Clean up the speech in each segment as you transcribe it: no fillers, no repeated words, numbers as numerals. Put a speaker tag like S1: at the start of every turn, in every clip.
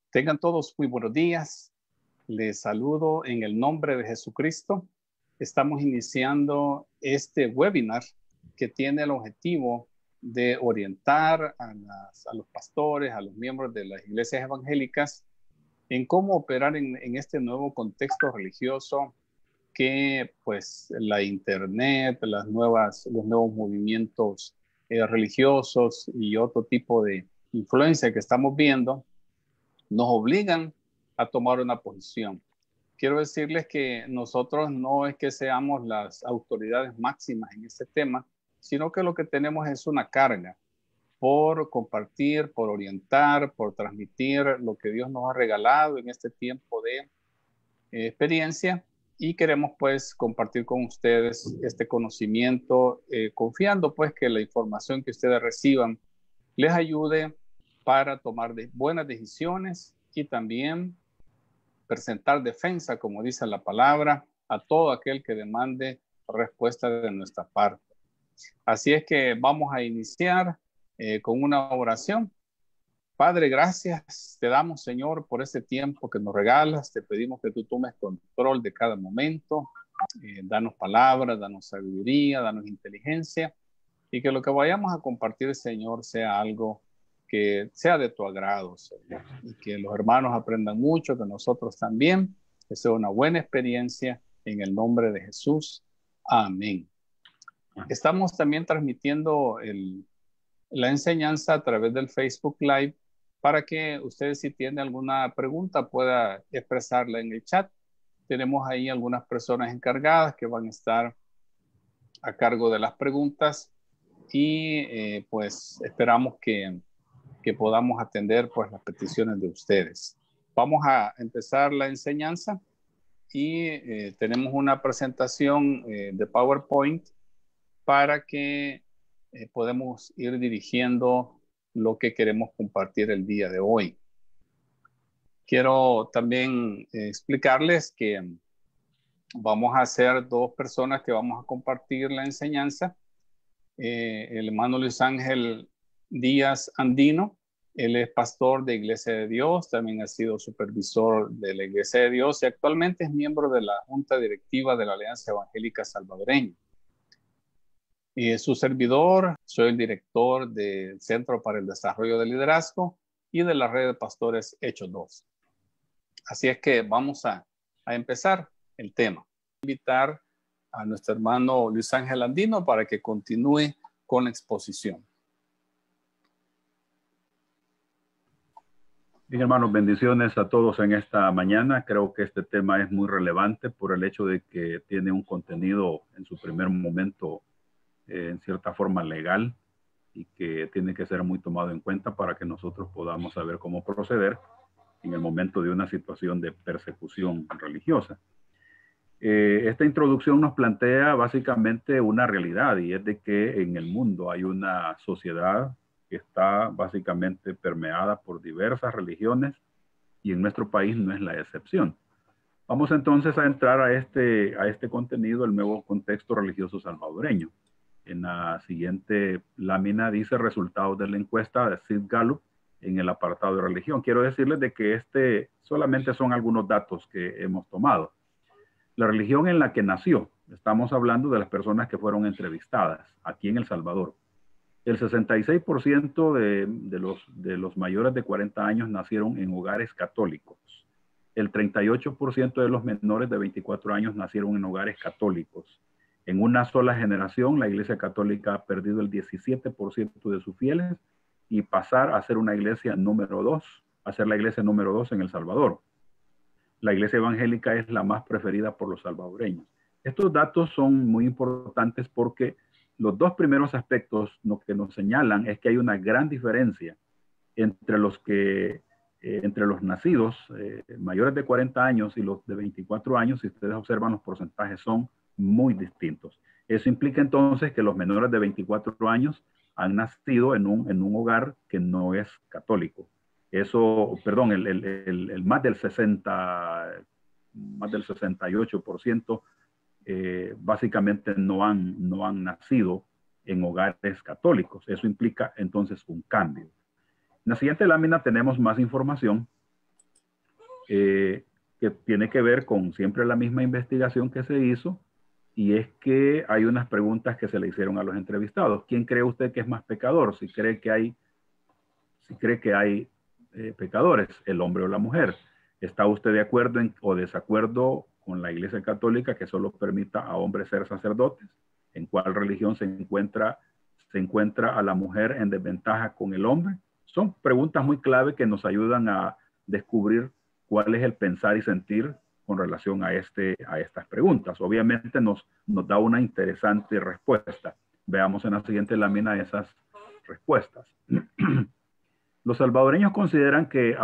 S1: Tengan todos muy buenos días. Les saludo en el nombre de Jesucristo. Estamos iniciando este webinar que tiene el objetivo de orientar a los pastores, a los miembros de las iglesias evangélicas en cómo operar en este nuevo contexto religioso que pues la internet, los nuevos movimientos religiosos y otro tipo de influencia que estamos viendo nos obligan a tomar una posición. Quiero decirles que nosotros no es que seamos las autoridades máximas en este tema, sino que lo que tenemos es una carga por compartir, por orientar, por transmitir lo que Dios nos ha regalado en este tiempo de experiencia, y queremos pues compartir con ustedes este conocimiento, confiando pues que la información que ustedes reciban les ayude para tomar buenas decisiones y también presentar defensa, como dice la palabra, a todo aquel que demande respuesta de nuestra parte. Así es que vamos a iniciar con una oración. Padre, gracias te damos, Señor, por este tiempo que nos regalas. Te pedimos que tú tomes control de cada momento. Danos palabras, danos sabiduría, danos inteligencia, y que lo que vayamos a compartir, Señor, sea algo que sea de tu agrado, Señor, y que los hermanos aprendan mucho, que nosotros también, que sea una buena experiencia, en el nombre de Jesús. Amén. Estamos también transmitiendo la enseñanza a través del Facebook Live, para que ustedes, si tienen alguna pregunta, pueda expresarla en el chat. Tenemos ahí algunas personas encargadas que van a estar a cargo de las preguntas, y pues esperamos que podamos atender pues las peticiones de ustedes. Vamos a empezar la enseñanza, y tenemos una presentación de PowerPoint para que podamos ir dirigiendo lo que queremos compartir el día de hoy. Quiero también explicarles que vamos a ser dos personas que vamos a compartir la enseñanza. El hermano Luis Ángel Díaz Andino, él es pastor de Iglesia de Dios, también ha sido supervisor de la Iglesia de Dios y actualmente es miembro de la Junta Directiva de la Alianza Evangélica Salvadoreña. Y su servidor, soy el director del Centro para el Desarrollo del Liderazgo y de la red de pastores Hechos 2. Así es que vamos a empezar el tema. Invitar a nuestro hermano Luis Ángel Andino para que continúe con la exposición.
S2: Bien, hermanos, bendiciones a todos en esta mañana. Creo que este tema es muy relevante por el hecho de que tiene un contenido en su primer momento en cierta forma legal, y que tiene que ser muy tomado en cuenta para que nosotros podamos saber cómo proceder en el momento de una situación de persecución religiosa. Esta introducción nos plantea básicamente una realidad, y es de que en el mundo hay una sociedad que está básicamente permeada por diversas religiones, y en nuestro país no es la excepción. Vamos entonces a entrar a este contenido, el nuevo contexto religioso salvadoreño. En la siguiente lámina dice resultados de la encuesta de Sid Gallup en el apartado de religión. Quiero decirles de que solamente son algunos datos que hemos tomado. La religión en la que nació, estamos hablando de las personas que fueron entrevistadas aquí en El Salvador. El 66% de los mayores de 40 años nacieron en hogares católicos. El 38% de los menores de 24 años nacieron en hogares católicos. En una sola generación, la Iglesia Católica ha perdido el 17% de sus fieles, y pasar a ser una iglesia número 2, a ser la iglesia número 2 en El Salvador. La iglesia evangélica es la más preferida por los salvadoreños. Estos datos son muy importantes porque los dos primeros aspectos lo que nos señalan es que hay una gran diferencia entre los nacidos mayores de 40 años y los de 24 años. Si ustedes observan, los porcentajes son muy distintos. Eso implica entonces que los menores de 24 años han nacido en un hogar que no es católico. El más del 68% básicamente no han nacido en hogares católicos. Eso implica entonces un cambio. En la siguiente lámina tenemos más información que tiene que ver con siempre la misma investigación que se hizo, y es que hay unas preguntas que se le hicieron a los entrevistados. ¿Quién cree usted que es más pecador? Si cree que hay pecadores, el hombre o la mujer. ¿Está usted de acuerdo o desacuerdo con la Iglesia Católica que solo permita a hombres ser sacerdotes? ¿En cuál religión se encuentra a la mujer en desventaja con el hombre? Son preguntas muy clave que nos ayudan a descubrir cuál es el pensar y sentir con relación a estas preguntas. Obviamente nos da una interesante respuesta. Veamos en la siguiente lámina esas respuestas. Los salvadoreños consideran que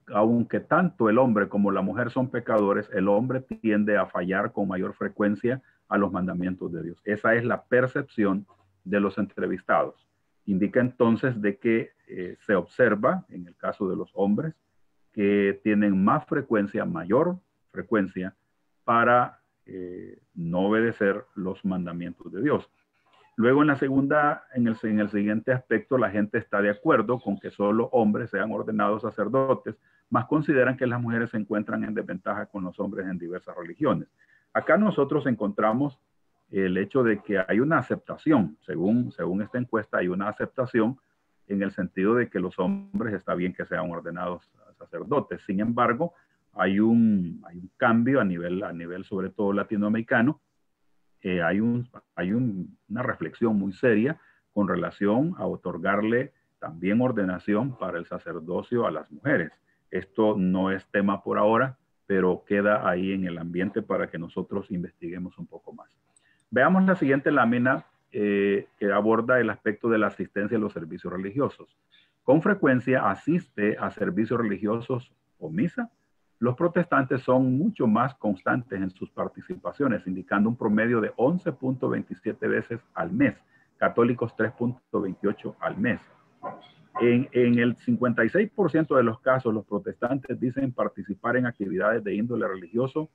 S2: aunque tanto el hombre como la mujer son pecadores, el hombre tiende a fallar con mayor frecuencia a los mandamientos de Dios. Esa es la percepción de los entrevistados. Indica entonces de que se observa, en el caso de los hombres, que tienen mayor frecuencia para no obedecer los mandamientos de Dios. Luego en el siguiente aspecto, la gente está de acuerdo con que solo hombres sean ordenados sacerdotes, mas consideran que las mujeres se encuentran en desventaja con los hombres en diversas religiones. Acá nosotros encontramos el hecho de que hay una aceptación, según esta encuesta, hay una aceptación en el sentido de que los hombres está bien que sean ordenados sacerdotes. Sin embargo, hay un cambio a nivel sobre todo latinoamericano. Hay una reflexión muy seria con relación a otorgarle también ordenación para el sacerdocio a las mujeres. Esto no es tema por ahora, pero queda ahí en el ambiente para que nosotros investiguemos un poco más. Veamos la siguiente lámina que aborda el aspecto de la asistencia a los servicios religiosos. Con frecuencia asiste a servicios religiosos o misa. Los protestantes son mucho más constantes en sus participaciones, indicando un promedio de 11.27 veces al mes. Católicos 3.28 al mes. En el 56% de los casos, los protestantes dicen participar en actividades de índole religioso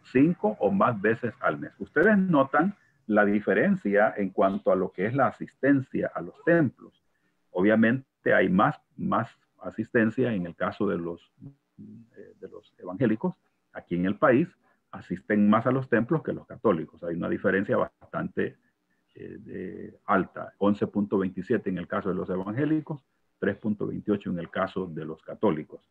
S2: 5 o más veces al mes. Ustedes notan la diferencia en cuanto a lo que es la asistencia a los templos. Obviamente hay más asistencia en el caso de los evangélicos. Aquí en el país asisten más a los templos que los católicos. Hay una diferencia bastante alta, 11.27 en el caso de los evangélicos, 3.28 en el caso de los católicos.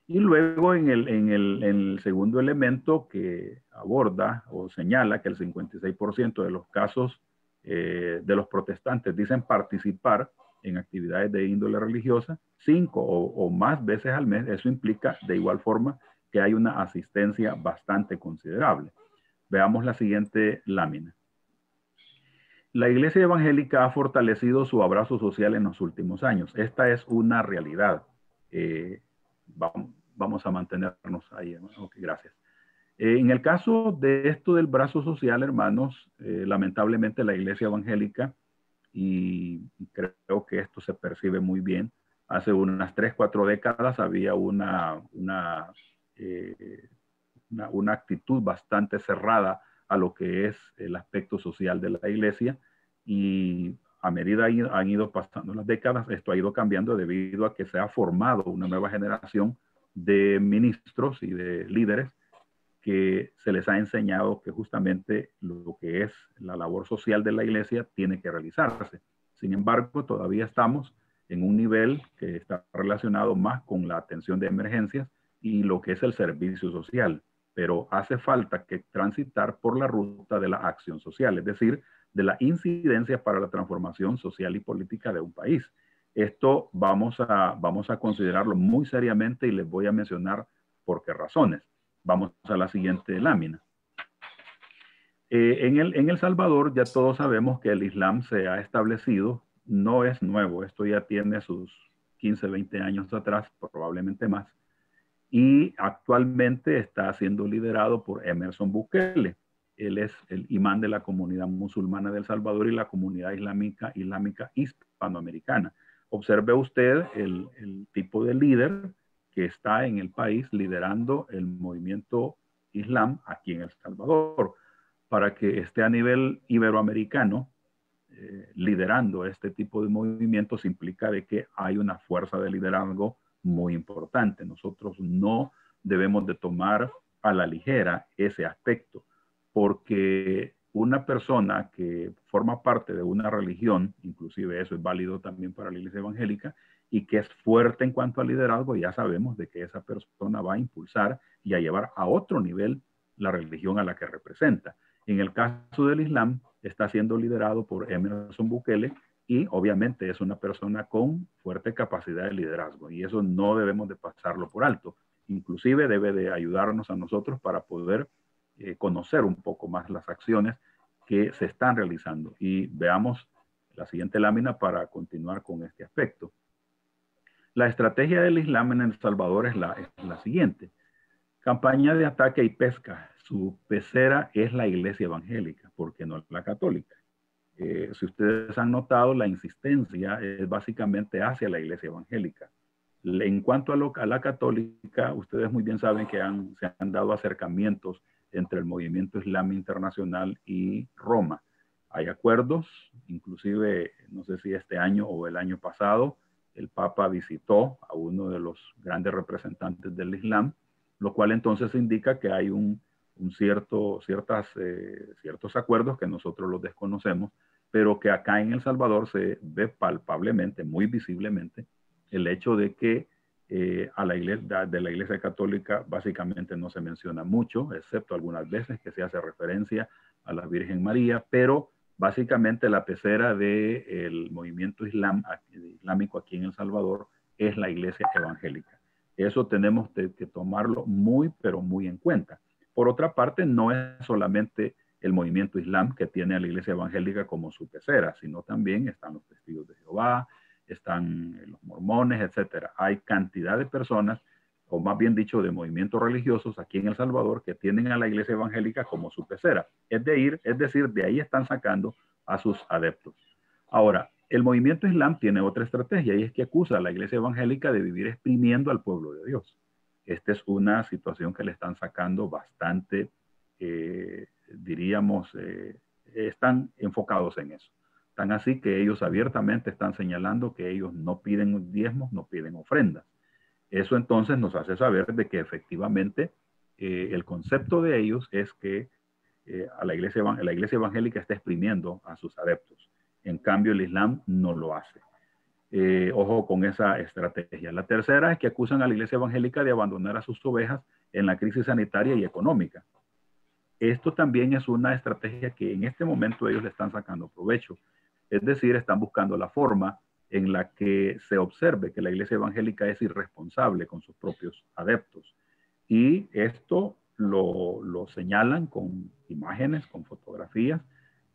S2: Y luego en el segundo elemento que aborda o señala que el 56% de los casos de los protestantes dicen participar en actividades de índole religiosa 5 o más veces al mes, eso implica de igual forma que hay una asistencia bastante considerable. Veamos la siguiente lámina. La Iglesia Evangélica ha fortalecido su abrazo social en los últimos años. Esta es una realidad. Vamos a mantenernos ahí. Ok, gracias. En el caso de esto del brazo social, hermanos, lamentablemente la Iglesia Evangélica, y creo que esto se percibe muy bien, hace unas 3, 4 décadas había una actitud bastante cerrada a lo que es el aspecto social de la Iglesia, y a medida han ido pasando las décadas, esto ha ido cambiando debido a que se ha formado una nueva generación de ministros y de líderes que se les ha enseñado que justamente lo que es la labor social de la Iglesia tiene que realizarse. Sin embargo, todavía estamos en un nivel que está relacionado más con la atención de emergencias y lo que es el servicio social, pero hace falta que transitar por la ruta de la acción social, es decir, de la incidencia para la transformación social y política de un país. Esto vamos a considerarlo muy seriamente y les voy a mencionar por qué razones. Vamos a la siguiente lámina. En El Salvador ya todos sabemos que el Islam se ha establecido, no es nuevo, esto ya tiene sus 15, 20 años atrás, probablemente más, y actualmente está siendo liderado por Emerson Bukele. Él es el imán de la comunidad musulmana de El Salvador y la comunidad islámica hispanoamericana. Observe usted el tipo de líder que está en el país liderando el movimiento islam aquí en El Salvador. Para que esté a nivel iberoamericano liderando este tipo de movimientos implica de que hay una fuerza de liderazgo muy importante. Nosotros no debemos de tomar a la ligera ese aspecto, porque una persona que forma parte de una religión, inclusive eso es válido también para la iglesia evangélica, y que es fuerte en cuanto al liderazgo, ya sabemos de que esa persona va a impulsar y a llevar a otro nivel la religión a la que representa. En el caso del Islam, está siendo liderado por Emerson Bukele, y obviamente es una persona con fuerte capacidad de liderazgo, y eso no debemos de pasarlo por alto. Inclusive debe de ayudarnos a nosotros para poder conocer un poco más las acciones que se están realizando. Y veamos la siguiente lámina para continuar con este aspecto. La estrategia del Islam en El Salvador es la siguiente. Campaña de ataque y pesca. Su pecera es la iglesia evangélica, porque no es la católica. Si ustedes han notado, la insistencia es básicamente hacia la iglesia evangélica. En cuanto a la católica, ustedes muy bien saben que se han dado acercamientos entre el movimiento islámico internacional y Roma. Hay acuerdos, inclusive, no sé si este año o el año pasado, el Papa visitó a uno de los grandes representantes del Islam, lo cual entonces indica que hay ciertos acuerdos que nosotros los desconocemos, pero que acá en El Salvador se ve palpablemente, muy visiblemente, el hecho de que de la Iglesia Católica básicamente no se menciona mucho, excepto algunas veces que se hace referencia a la Virgen María, pero básicamente la pecera del movimiento islámico aquí en El Salvador es la Iglesia evangélica. Eso tenemos que tomarlo muy, pero muy en cuenta. Por otra parte, no es solamente el movimiento islam que tiene a la iglesia evangélica como su pecera, sino también están los testigos de Jehová, están los mormones, etcétera. Hay cantidad de personas, o más bien dicho, de movimientos religiosos aquí en El Salvador que tienen a la iglesia evangélica como su pecera. Es decir, de ahí están sacando a sus adeptos. Ahora, el movimiento islam tiene otra estrategia, y es que acusa a la iglesia evangélica de vivir exprimiendo al pueblo de Dios. Esta es una situación que le están sacando bastante, están enfocados en eso. Tan así que ellos abiertamente están señalando que ellos no piden diezmos, no piden ofrendas. Eso entonces nos hace saber de que efectivamente el concepto de ellos es que la iglesia evangélica está exprimiendo a sus adeptos. En cambio, el Islam no lo hace. Ojo con esa estrategia. La tercera es que acusan a la iglesia evangélica de abandonar a sus ovejas en la crisis sanitaria y económica. Esto también es una estrategia que en este momento ellos le están sacando provecho. Es decir, están buscando la forma en la que se observe que la iglesia evangélica es irresponsable con sus propios adeptos. Y esto lo señalan con imágenes, con fotografías,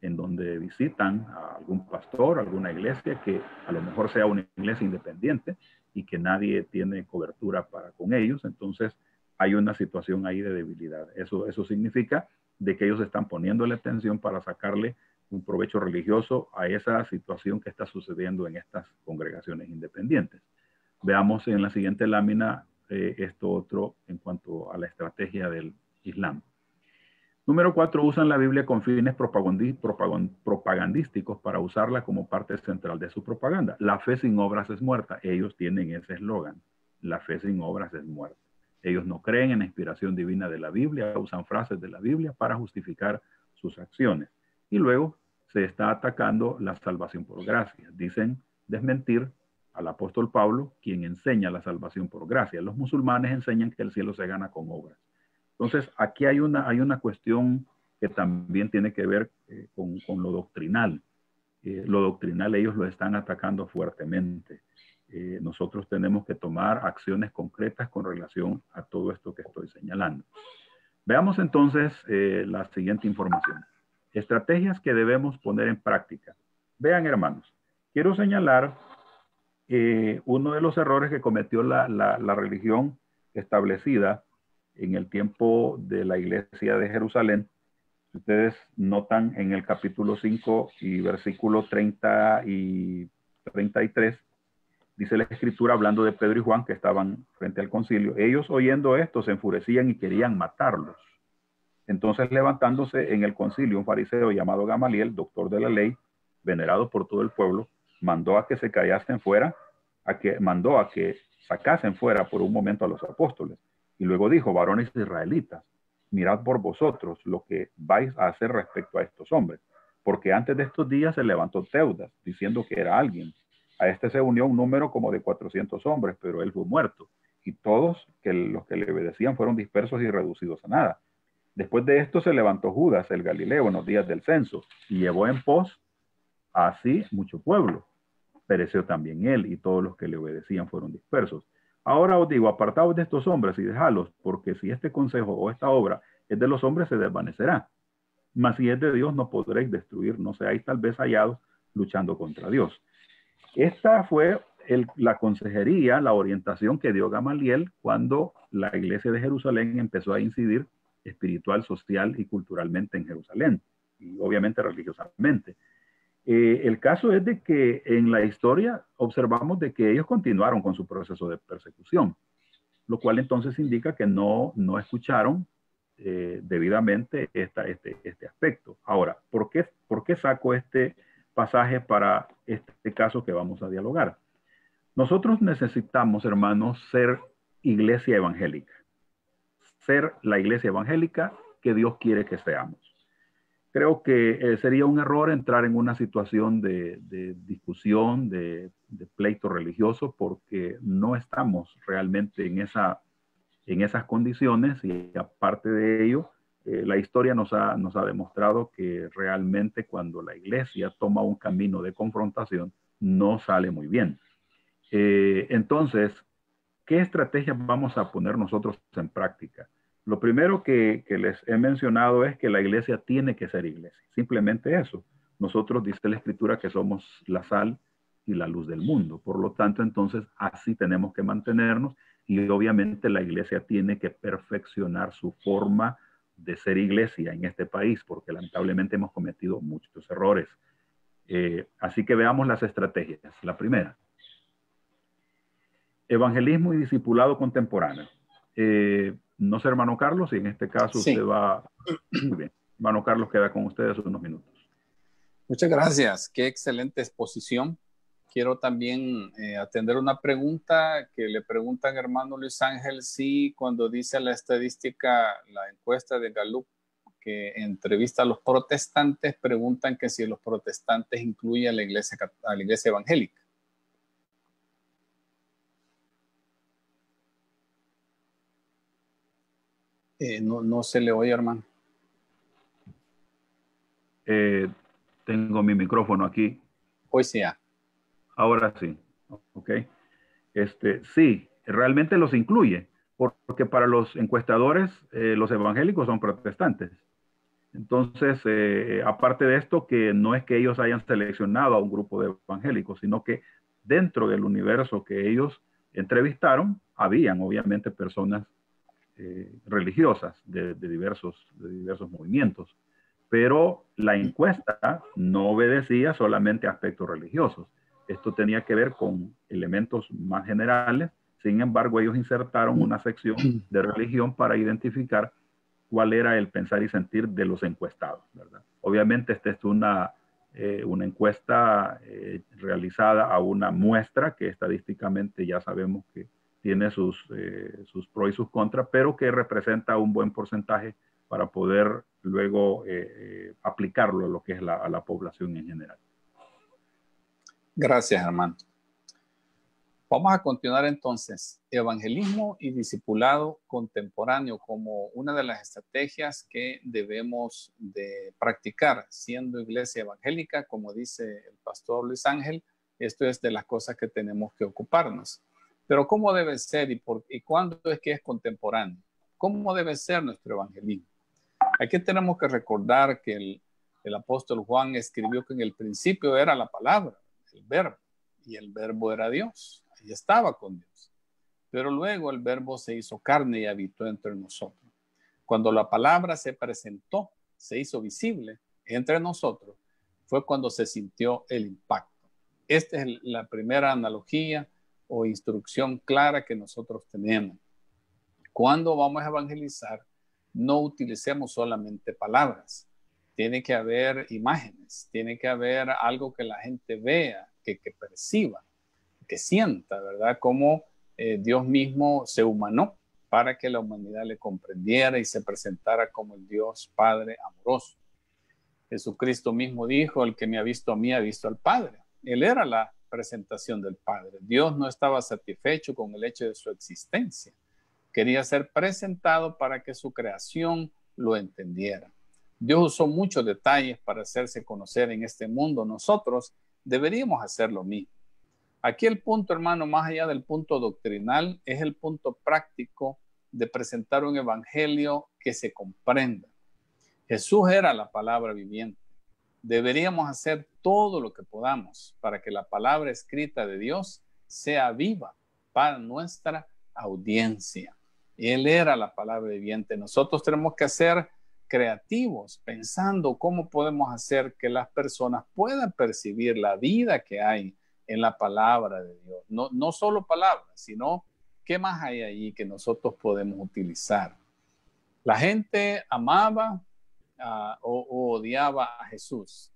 S2: en donde visitan a algún pastor, alguna iglesia que a lo mejor sea una iglesia independiente y que nadie tiene cobertura con ellos. Entonces hay una situación ahí de debilidad. Eso significa de que ellos están poniéndole atención para sacarle un provecho religioso a esa situación que está sucediendo en estas congregaciones independientes. Veamos en la siguiente lámina esto otro en cuanto a la estrategia del Islam. Número 4, usan la Biblia con fines propagandísticos para usarla como parte central de su propaganda. La fe sin obras es muerta. Ellos tienen ese eslogan. La fe sin obras es muerta. Ellos no creen en la inspiración divina de la Biblia, usan frases de la Biblia para justificar sus acciones. Y luego se está atacando la salvación por gracia. Dicen desmentir al apóstol Pablo, quien enseña la salvación por gracia. Los musulmanes enseñan que el cielo se gana con obras. Entonces, aquí hay una cuestión que también tiene que ver con lo doctrinal. Lo doctrinal ellos lo están atacando fuertemente. Nosotros tenemos que tomar acciones concretas con relación a todo esto que estoy señalando. Veamos entonces la siguiente información. Estrategias que debemos poner en práctica. Vean, hermanos, quiero señalar uno de los errores que cometió la religión establecida en el tiempo de la iglesia de Jerusalén. Ustedes notan en el capítulo 5 y versículo 30 y 33, dice la escritura hablando de Pedro y Juan que estaban frente al concilio. Ellos oyendo esto se enfurecían y querían matarlos. Entonces levantándose en el concilio un fariseo llamado Gamaliel, doctor de la ley, venerado por todo el pueblo, mandó a que sacasen fuera por un momento a los apóstoles. Y luego dijo, varones israelitas, mirad por vosotros lo que vais a hacer respecto a estos hombres, porque antes de estos días se levantó Teudas, diciendo que era alguien. A este se unió un número como de 400 hombres, pero él fue muerto. Y todos los que le obedecían fueron dispersos y reducidos a nada. Después de esto se levantó Judas, el Galileo, en los días del censo, y llevó en pos así mucho pueblo. Pereció también él, y todos los que le obedecían fueron dispersos. Ahora os digo, apartaos de estos hombres y dejadlos, porque si este consejo o esta obra es de los hombres, se desvanecerá. Mas si es de Dios, no podréis destruir, no seáis tal vez hallados luchando contra Dios. Esta fue la consejería, la orientación que dio Gamaliel cuando la iglesia de Jerusalén empezó a incidir espiritual, social y culturalmente en Jerusalén, y obviamente religiosamente. El caso es de que en la historia observamos de que ellos continuaron con su proceso de persecución, lo cual entonces indica que no escucharon debidamente este aspecto. Ahora, ¿por qué saco este pasaje para este caso que vamos a dialogar? Nosotros necesitamos, hermanos, ser iglesia evangélica, ser la iglesia evangélica que Dios quiere que seamos. Creo que sería un error entrar en una situación de discusión, de pleito religioso, porque no estamos realmente en esas condiciones, y aparte de ello, la historia nos ha demostrado que realmente cuando la iglesia toma un camino de confrontación, no sale muy bien. Entonces, ¿qué estrategias vamos a poner nosotros en práctica? Lo primero que les he mencionado es que la iglesia tiene que ser iglesia. Simplemente eso. Nosotros, dice la Escritura, que somos la sal y la luz del mundo. Por lo tanto, entonces, así tenemos que mantenernos, y obviamente la iglesia tiene que perfeccionar su forma de ser iglesia en este país, porque lamentablemente hemos cometido muchos errores. Así que veamos las estrategias. La primera: evangelismo y discipulado contemporáneo. No sé, hermano Carlos, si en este caso
S1: Sí.
S2: usted va... Muy bien. Hermano Carlos, queda con ustedes unos minutos.
S1: Muchas gracias. Qué excelente exposición. Quiero también atender una pregunta que le preguntan, hermano Luis Ángel, si cuando dice la estadística, la encuesta de Gallup, que entrevista a los protestantes, preguntan que si los protestantes incluyen a la iglesia evangélica. No se le oye, hermano.
S2: Tengo mi micrófono aquí.
S1: Hoy sí ya.
S2: Ahora sí. Ok. Sí, realmente los incluye, porque para los encuestadores, los evangélicos son protestantes. Entonces, aparte de esto, que no es que ellos hayan seleccionado a un grupo de evangélicos, sino que dentro del universo que ellos entrevistaron, habían obviamente personas religiosas de diversos movimientos. Pero la encuesta no obedecía solamente a aspectos religiosos. Esto tenía que ver con elementos más generales. Sin embargo, ellos insertaron una sección de religión para identificar cuál era el pensar y sentir de los encuestados, ¿verdad? Obviamente, esta es una encuesta realizada a una muestra que estadísticamente ya sabemos que tiene sus pros y sus contras, pero que representa un buen porcentaje para poder luego aplicarlo a lo que es a la población en general.
S1: Gracias, hermano. Vamos a continuar entonces. Evangelismo y discipulado contemporáneo como una de las estrategias que debemos de practicar siendo iglesia evangélica, como dice el pastor Luis Ángel. Esto es de las cosas que tenemos que ocuparnos. Pero ¿cómo debe ser y cuándo es que es contemporáneo? ¿Cómo debe ser nuestro evangelismo? Aquí tenemos que recordar que el apóstol Juan escribió que en el principio era la palabra, el verbo, y el verbo era Dios. Ahí estaba con Dios. Pero luego el verbo se hizo carne y habitó entre nosotros. Cuando la palabra se presentó, se hizo visible entre nosotros, fue cuando se sintió el impacto. Esta es la primera analogía o instrucción clara que nosotros tenemos. Cuando vamos a evangelizar, no utilicemos solamente palabras. Tiene que haber imágenes, tiene que haber algo que la gente vea, que perciba, que sienta, ¿verdad? Cómo Dios mismo se humanó para que la humanidad le comprendiera y se presentara como el Dios Padre amoroso. Jesucristo mismo dijo, el que me ha visto a mí ha visto al Padre. Él era la presentación del Padre. Dios no estaba satisfecho con el hecho de su existencia. Quería ser presentado para que su creación lo entendiera. Dios usó muchos detalles para hacerse conocer en este mundo. Nosotros deberíamos hacer lo mismo. Aquí el punto, hermano, más allá del punto doctrinal, es el punto práctico de presentar un evangelio que se comprenda. Jesús era la palabra viviente. Deberíamos hacer todo lo que podamos para que la palabra escrita de Dios sea viva para nuestra audiencia. Él era la palabra viviente. Nosotros tenemos que ser creativos, pensando cómo podemos hacer que las personas puedan percibir la vida que hay en la palabra de Dios. No solo palabras, sino qué más hay allí que nosotros podemos utilizar. La gente amaba o odiaba a Jesús,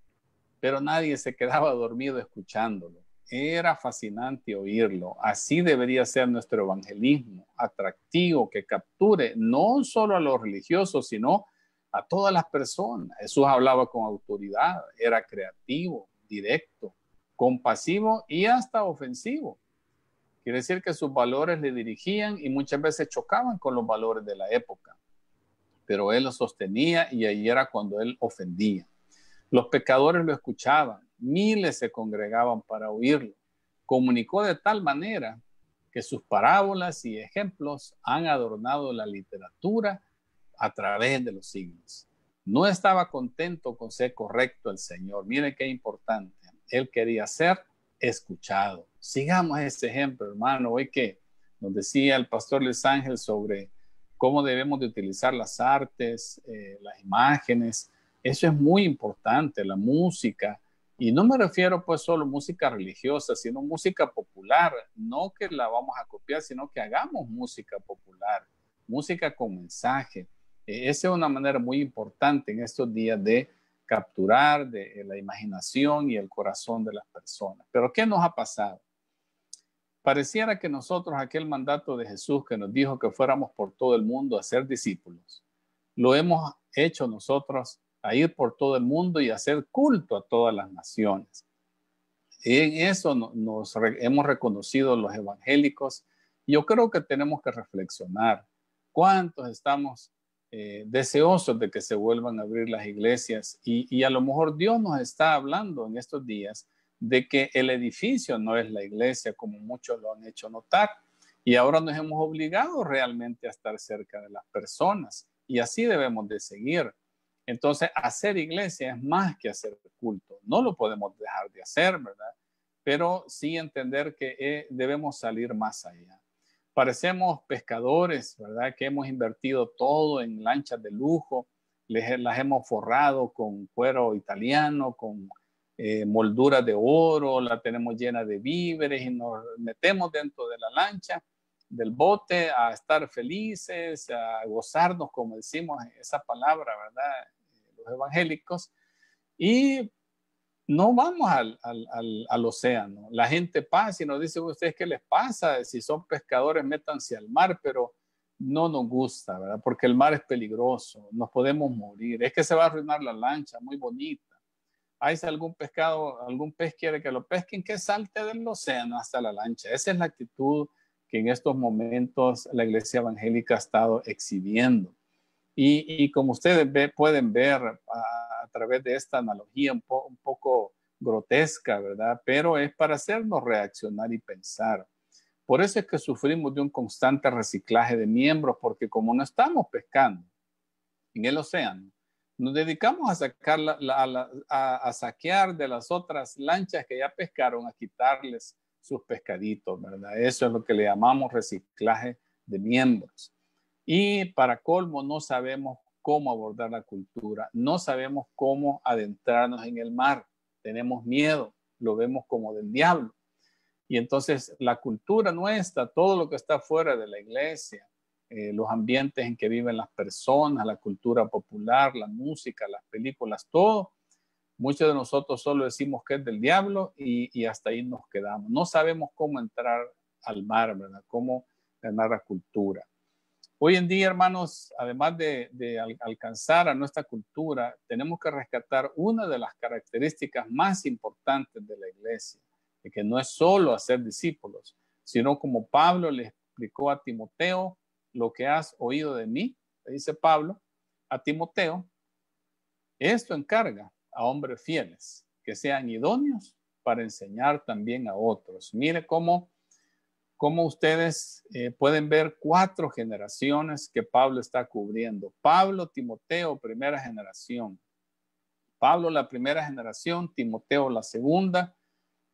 S1: pero nadie se quedaba dormido escuchándolo. Era fascinante oírlo. Así debería ser nuestro evangelismo, atractivo, que capture no solo a los religiosos, sino a todas las personas. Jesús hablaba con autoridad, era creativo, directo, compasivo y hasta ofensivo. Quiere decir que sus valores le dirigían y muchas veces chocaban con los valores de la época. Pero él lo sostenía y ahí era cuando él ofendía. Los pecadores lo escuchaban, miles se congregaban para oírlo. Comunicó de tal manera que sus parábolas y ejemplos han adornado la literatura a través de los siglos. No estaba contento con ser correcto el Señor. Miren qué importante. Él quería ser escuchado. Sigamos ese ejemplo, hermano. Hoy que nos decía el pastor Luis Ángel sobre cómo debemos de utilizar las artes, las imágenes. Eso es muy importante, la música. Y no me refiero pues solo a música religiosa, sino música popular. No que la vamos a copiar, sino que hagamos música popular, música con mensaje. Esa es una manera muy importante en estos días de capturar de la imaginación y el corazón de las personas. Pero ¿qué nos ha pasado? Pareciera que nosotros aquel mandato de Jesús que nos dijo que fuéramos por todo el mundo a ser discípulos, lo hemos hecho nosotros a ir por todo el mundo y hacer culto a todas las naciones. En eso hemos reconocido los evangélicos. Yo creo que tenemos que reflexionar cuántos estamos deseosos de que se vuelvan a abrir las iglesias y a lo mejor Dios nos está hablando en estos días de que el edificio no es la iglesia como muchos lo han hecho notar y ahora nos hemos obligado realmente a estar cerca de las personas y así debemos de seguir. Entonces, hacer iglesia es más que hacer culto. No lo podemos dejar de hacer, ¿verdad? Pero sí entender que debemos salir más allá. Parecemos pescadores, ¿verdad? Que hemos invertido todo en lanchas de lujo, las hemos forrado con cuero italiano, con molduras de oro, la tenemos llena de víveres y nos metemos dentro de la lancha, del bote, a estar felices, a gozarnos, como decimos esa palabra, ¿verdad? Los evangélicos, y no vamos al océano. La gente pasa y nos dice, ¿ustedes qué les pasa? Si son pescadores, métanse al mar, pero no nos gusta, ¿verdad? Porque el mar es peligroso, nos podemos morir, es que se va a arruinar la lancha, muy bonita. Hay si algún pescado, algún pez quiere que lo pesquen, que salte del océano hasta la lancha. Esa es la actitud que en estos momentos la iglesia evangélica ha estado exhibiendo. Y como ustedes pueden ver a través de esta analogía un poco grotesca, ¿verdad? Pero es para hacernos reaccionar y pensar. Por eso es que sufrimos de un constante reciclaje de miembros, porque como no estamos pescando en el océano, nos dedicamos a sacar a saquear de las otras lanchas que ya pescaron, a quitarles sus pescaditos, ¿verdad? Eso es lo que le llamamos reciclaje de miembros. Y para colmo, no sabemos cómo abordar la cultura, no sabemos cómo adentrarnos en el mar, tenemos miedo, lo vemos como del diablo. Y entonces la cultura nuestra, todo lo que está fuera de la iglesia, los ambientes en que viven las personas, la cultura popular, la música, las películas, todo, muchos de nosotros solo decimos que es del diablo y hasta ahí nos quedamos. No sabemos cómo entrar al mar, ¿verdad? Cómo ganar la cultura. Hoy en día, hermanos, además de alcanzar a nuestra cultura, tenemos que rescatar una de las características más importantes de la iglesia, de que no es solo hacer discípulos, sino como Pablo le explicó a Timoteo, lo que has oído de mí, le dice Pablo a Timoteo, esto encarga a hombres fieles, que sean idóneos para enseñar también a otros. Mire cómo ustedes pueden ver 4 generaciones que Pablo está cubriendo. Pablo, Timoteo, primera generación. Pablo, la primera generación, Timoteo, la segunda.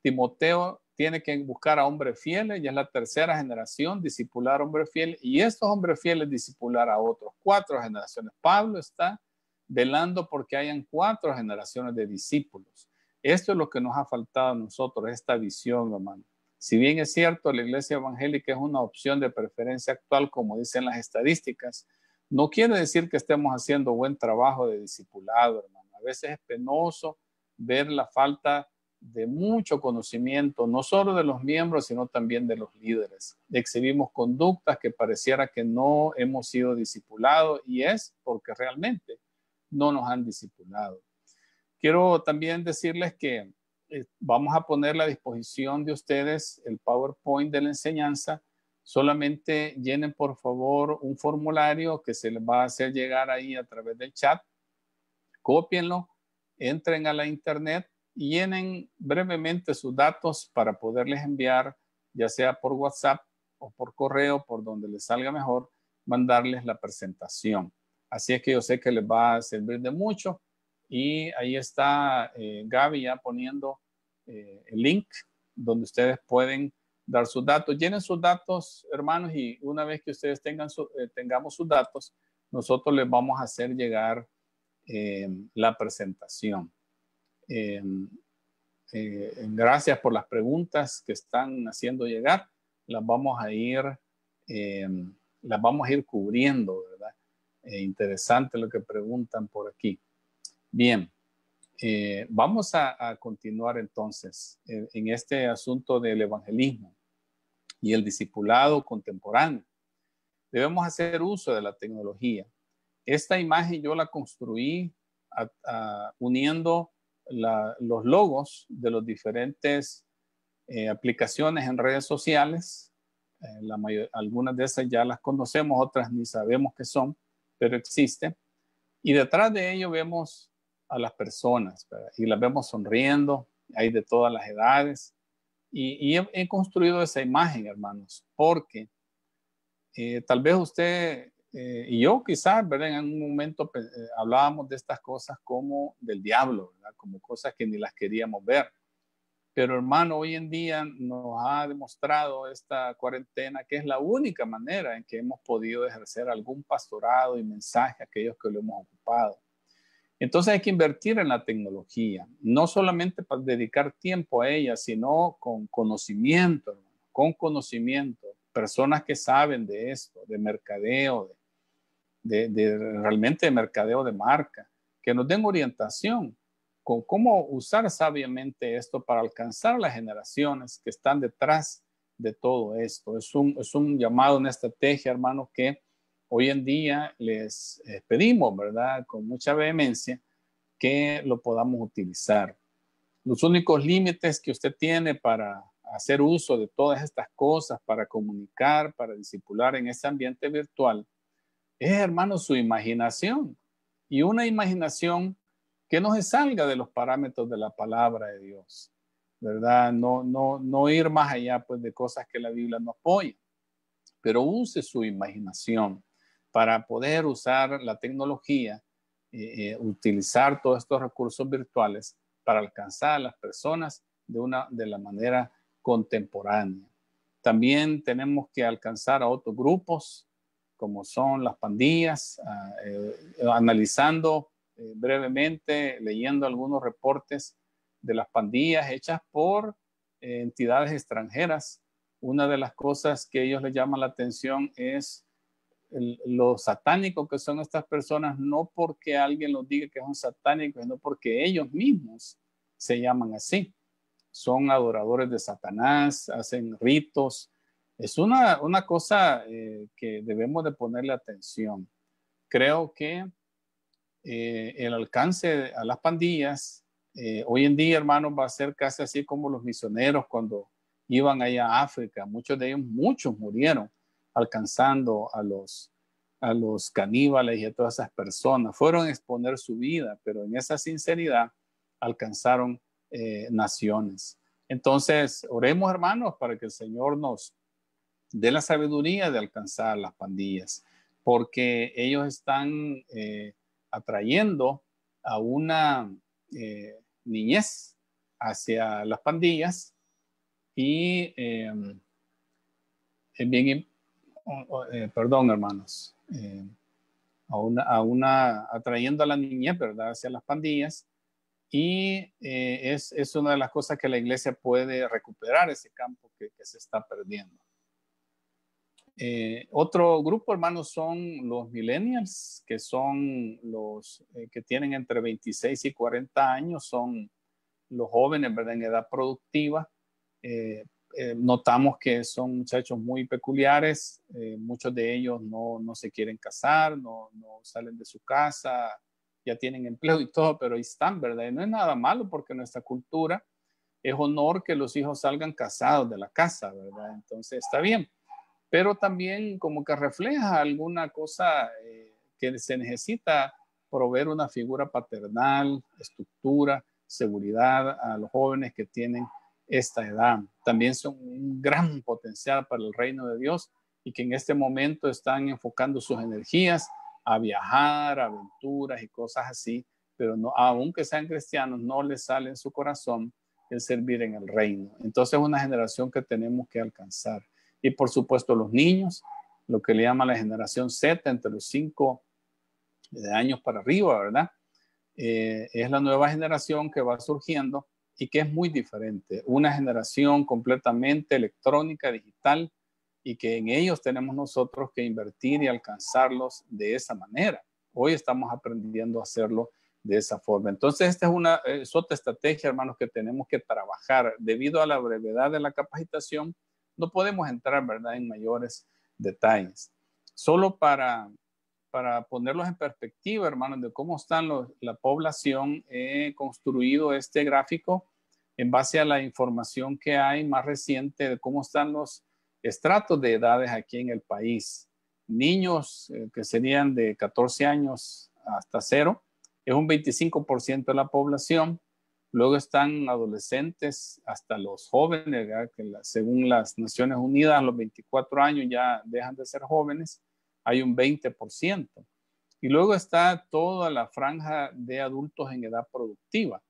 S1: Timoteo tiene que buscar a hombres fieles, ya es la tercera generación, discipular a hombres fieles, y estos hombres fieles discipular a otros. 4 generaciones. Pablo está velando porque hayan 4 generaciones de discípulos. Esto es lo que nos ha faltado a nosotros, esta visión, hermano. Si bien es cierto, la iglesia evangélica es una opción de preferencia actual, como dicen las estadísticas, no quiere decir que estemos haciendo buen trabajo de discipulado, hermano. A veces es penoso ver la falta de mucho conocimiento, no solo de los miembros, sino también de los líderes. Exhibimos conductas que pareciera que no hemos sido discipulados y es porque realmente no nos han discipulado. Quiero también decirles que vamos a poner a disposición de ustedes el PowerPoint de la enseñanza. Solamente llenen por favor un formulario que se les va a hacer llegar ahí a través del chat. Cópienlo, entren a la internet y llenen brevemente sus datos para poderles enviar, ya sea por WhatsApp o por correo, por donde les salga mejor, mandarles la presentación. Así es que yo sé que les va a servir de mucho. Y ahí está Gaby ya poniendo el link donde ustedes pueden dar sus datos. Llenen sus datos, hermanos, y una vez que ustedes tengamos sus datos, nosotros les vamos a hacer llegar la presentación. Gracias por las preguntas que están haciendo llegar. Las vamos a ir cubriendo, ¿verdad? Interesante lo que preguntan por aquí. Bien, vamos a continuar entonces en este asunto del evangelismo y el discipulado contemporáneo. Debemos hacer uso de la tecnología. Esta imagen yo la construí uniendo los logos de los diferentes aplicaciones en redes sociales. Algunas de esas ya las conocemos, otras ni sabemos qué son, pero existen. Y detrás de ello vemos a las personas, ¿verdad? Y las vemos sonriendo, hay de todas las edades. Y he construido esa imagen, hermanos, porque tal vez usted y yo quizás, ¿verdad? En algún momento hablábamos de estas cosas como del diablo, ¿verdad? Como cosas que ni las queríamos ver. Pero hermano, hoy en día nos ha demostrado esta cuarentena que es la única manera en que hemos podido ejercer algún pastorado y mensaje a aquellos que lo hemos ocupado. Entonces hay que invertir en la tecnología, no solamente para dedicar tiempo a ella, sino con conocimiento, hermano, con conocimiento. Personas que saben de esto, de mercadeo, realmente de mercadeo de marca, que nos den orientación con cómo usar sabiamente esto para alcanzar a las generaciones que están detrás de todo esto. Es un llamado, una estrategia, hermanos, que hoy en día les pedimos, ¿verdad? Con mucha vehemencia que lo podamos utilizar. Los únicos límites que usted tiene para hacer uso de todas estas cosas, para comunicar, para discipular en ese ambiente virtual, es, hermano, su imaginación. Y una imaginación que no se salga de los parámetros de la palabra de Dios, ¿verdad? No ir más allá, pues, de cosas que la Biblia no apoya, pero use su imaginación para poder usar la tecnología, utilizar todos estos recursos virtuales para alcanzar a las personas de la manera contemporánea. También tenemos que alcanzar a otros grupos, como son las pandillas, analizando brevemente, leyendo algunos reportes de las pandillas hechas por entidades extranjeras. Una de las cosas que ellos les llaman la atención es lo satánico que son estas personas, no porque alguien los diga que son satánicos, sino porque ellos mismos se llaman así. Son adoradores de Satanás, hacen ritos Es una cosa que debemos de ponerle atención. Creo que el alcance a las pandillas hoy en día, hermanos, va a ser casi así como los misioneros cuando iban allá a África. Muchos de ellos, muchos murieron alcanzando a los caníbales y a todas esas personas. Fueron a exponer su vida, pero en esa sinceridad alcanzaron naciones. Entonces, oremos, hermanos, para que el Señor nos dé la sabiduría de alcanzar las pandillas, porque ellos están atrayendo a una niñez hacia las pandillas y bien, perdón, hermanos, atrayendo a la niñez, ¿verdad?, hacia las pandillas. Y es una de las cosas que la iglesia puede recuperar, ese campo que se está perdiendo. Otro grupo, hermanos, son los millennials, que son los que tienen entre 26 y 40 años, son los jóvenes, ¿verdad?, en edad productiva. Notamos que son muchachos muy peculiares, muchos de ellos no se quieren casar, no salen de su casa, ya tienen empleo y todo, pero ahí están, ¿verdad? Y no es nada malo porque en nuestra cultura es honor que los hijos salgan casados de la casa, ¿verdad? Entonces está bien, pero también como que refleja alguna cosa que se necesita proveer una figura paternal, estructura, seguridad a los jóvenes que tienen esta edad. También son un gran potencial para el reino de Dios y que en este momento están enfocando sus energías a viajar, aventuras y cosas así, pero no, aunque sean cristianos, no les sale en su corazón el servir en el reino. Entonces es una generación que tenemos que alcanzar. Y por supuesto los niños, lo que le llaman la generación Z, entre los 5 años para arriba, ¿verdad? Es la nueva generación que va surgiendo y que es muy diferente. Una generación completamente electrónica, digital, y que en ellos tenemos nosotros que invertir y alcanzarlos de esa manera. Hoy estamos aprendiendo a hacerlo de esa forma. Entonces, esta es otra estrategia, hermanos, que tenemos que trabajar. Debido a la brevedad de la capacitación, no podemos entrar, ¿verdad?, en mayores detalles. Solo para ponerlos en perspectiva, hermanos, de cómo están la población, he construido este gráfico en base a la información que hay más reciente de cómo están los estratos de edades aquí en el país. Niños que serían de 14 años hasta 0, es un 25% de la población. Luego están adolescentes hasta los jóvenes, ¿verdad?, que según las Naciones Unidas, a los 24 años ya dejan de ser jóvenes. Hay un 20%. Y luego está toda la franja de adultos en edad productiva,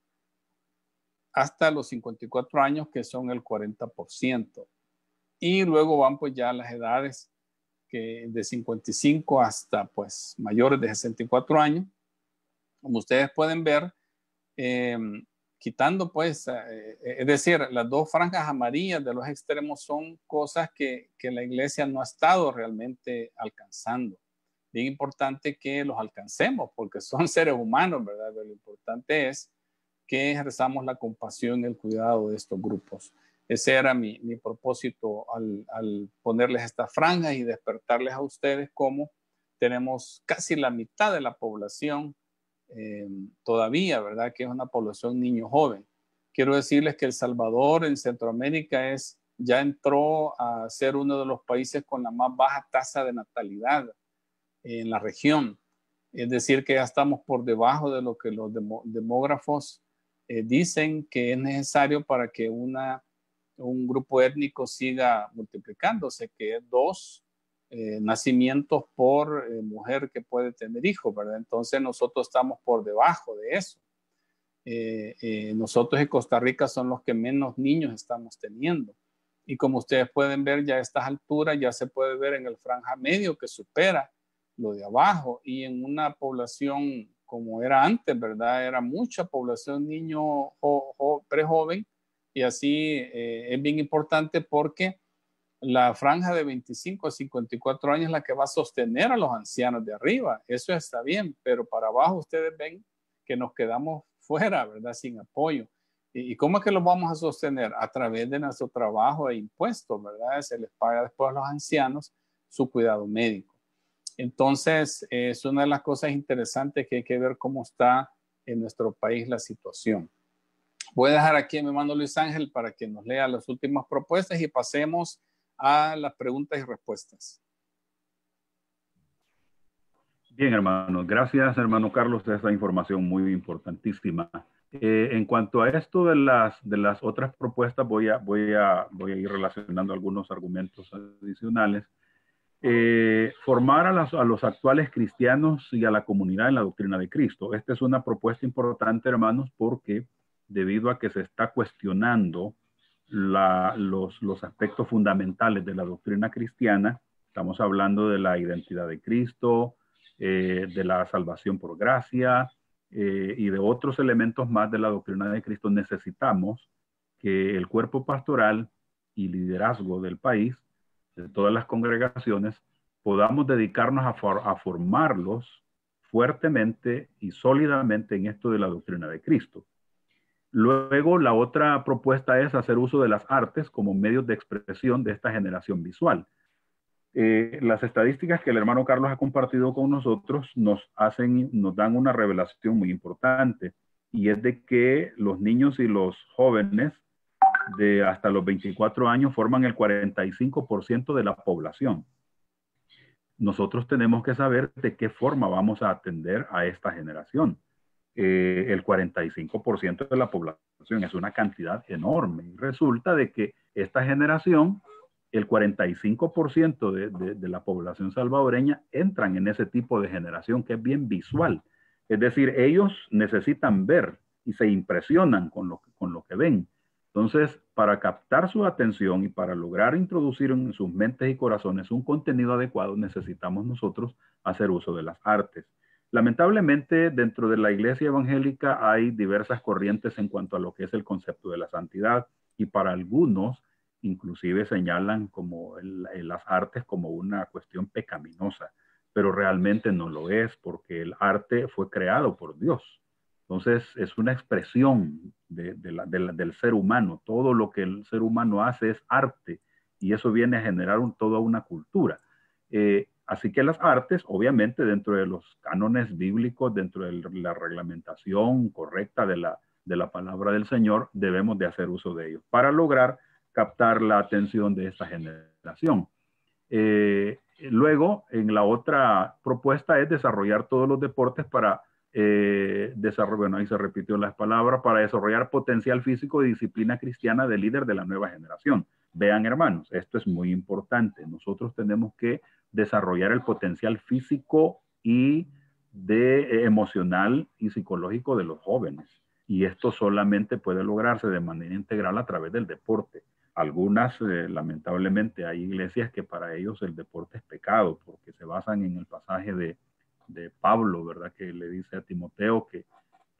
S1: hasta los 54 años, que son el 40%. Y luego van pues ya las edades que de 55 hasta pues mayores de 64 años. Como ustedes pueden ver, quitando pues, es decir, las dos franjas amarillas de los extremos son cosas que la iglesia no ha estado realmente alcanzando. Bien importante que los alcancemos porque son seres humanos, ¿verdad? Pero lo importante es que ejerzamos la compasión y el cuidado de estos grupos. Ese era mi propósito al ponerles estas franjas y despertarles a ustedes cómo tenemos casi la mitad de la población todavía, ¿verdad?, que es una población niño joven. Quiero decirles que El Salvador en Centroamérica ya entró a ser uno de los países con la más baja tasa de natalidad en la región. Es decir, que ya estamos por debajo de lo que los demógrafos dicen que es necesario para que un grupo étnico siga multiplicándose, que es 2 nacimientos por mujer que puede tener hijos, ¿verdad? Entonces nosotros estamos por debajo de eso. Nosotros en Costa Rica son los que menos niños estamos teniendo. Y como ustedes pueden ver, ya a estas alturas ya se puede ver en el franja medio que supera lo de abajo, y en una población como era antes, ¿verdad? Era mucha población niño prejoven, y así es bien importante porque la franja de 25 a 54 años es la que va a sostener a los ancianos de arriba. Eso está bien, pero para abajo ustedes ven que nos quedamos fuera, ¿verdad?, sin apoyo. ¿Y cómo es que los vamos a sostener? A través de nuestro trabajo e impuestos, ¿verdad? Se les paga después a los ancianos su cuidado médico. Entonces, es una de las cosas interesantes que hay que ver cómo está en nuestro país la situación. Voy a dejar aquí a mi hermano Luis Ángel para que nos lea las últimas propuestas y pasemos a las preguntas y respuestas.
S2: Bien, hermano. Gracias, hermano Carlos, de esa información muy importantísima. En cuanto a esto de las otras propuestas, voy a ir relacionando algunos argumentos adicionales. Formar a los actuales cristianos y a la comunidad en la doctrina de Cristo. Esta es una propuesta importante, hermanos, porque debido a que se está cuestionando los aspectos fundamentales de la doctrina cristiana, estamos hablando de la identidad de Cristo, de la salvación por gracia y de otros elementos más de la doctrina de Cristo, necesitamos que el cuerpo pastoral y liderazgo del país, de todas las congregaciones, podamos dedicarnos a formarlos fuertemente y sólidamente en esto de la doctrina de Cristo. Luego, la otra propuesta es hacer uso de las artes como medios de expresión de esta generación visual. Las estadísticas que el hermano Carlos ha compartido con nosotros nos dan una revelación muy importante, y es de que los niños y los jóvenes de hasta los 24 años forman el 45% de la población. Nosotros tenemos que saber de qué forma vamos a atender a esta generación. El 45% de la población es una cantidad enorme, y resulta de que esta generación, el 45% de la población salvadoreña entran en ese tipo de generación que es bien visual. Es decir, ellos necesitan ver y se impresionan con lo que ven. Entonces, para captar su atención y para lograr introducir en sus mentes y corazones un contenido adecuado, necesitamos nosotros hacer uso de las artes. Lamentablemente, dentro de la iglesia evangélica hay diversas corrientes en cuanto a lo que es el concepto de la santidad, y para algunos inclusive señalan como las artes como una cuestión pecaminosa, pero realmente no lo es, porque el arte fue creado por Dios. Entonces es una expresión del ser humano. Todo lo que el ser humano hace es arte, y eso viene a generar toda una cultura. Así que las artes, obviamente, dentro de los cánones bíblicos, dentro de la reglamentación correcta de la palabra del Señor, debemos de hacer uso de ellos para lograr captar la atención de esta generación. Luego, en la otra propuesta es desarrollar todos los deportes para bueno, ahí se repitió las palabras, para desarrollar potencial físico y disciplina cristiana del líder de la nueva generación. Vean, hermanos, esto es muy importante. Nosotros tenemos que desarrollar el potencial físico y emocional y psicológico de los jóvenes. Y esto solamente puede lograrse de manera integral a través del deporte. Algunas, lamentablemente, hay iglesias que para ellos el deporte es pecado, porque se basan en el pasaje de Pablo, ¿verdad? Que le dice a Timoteo que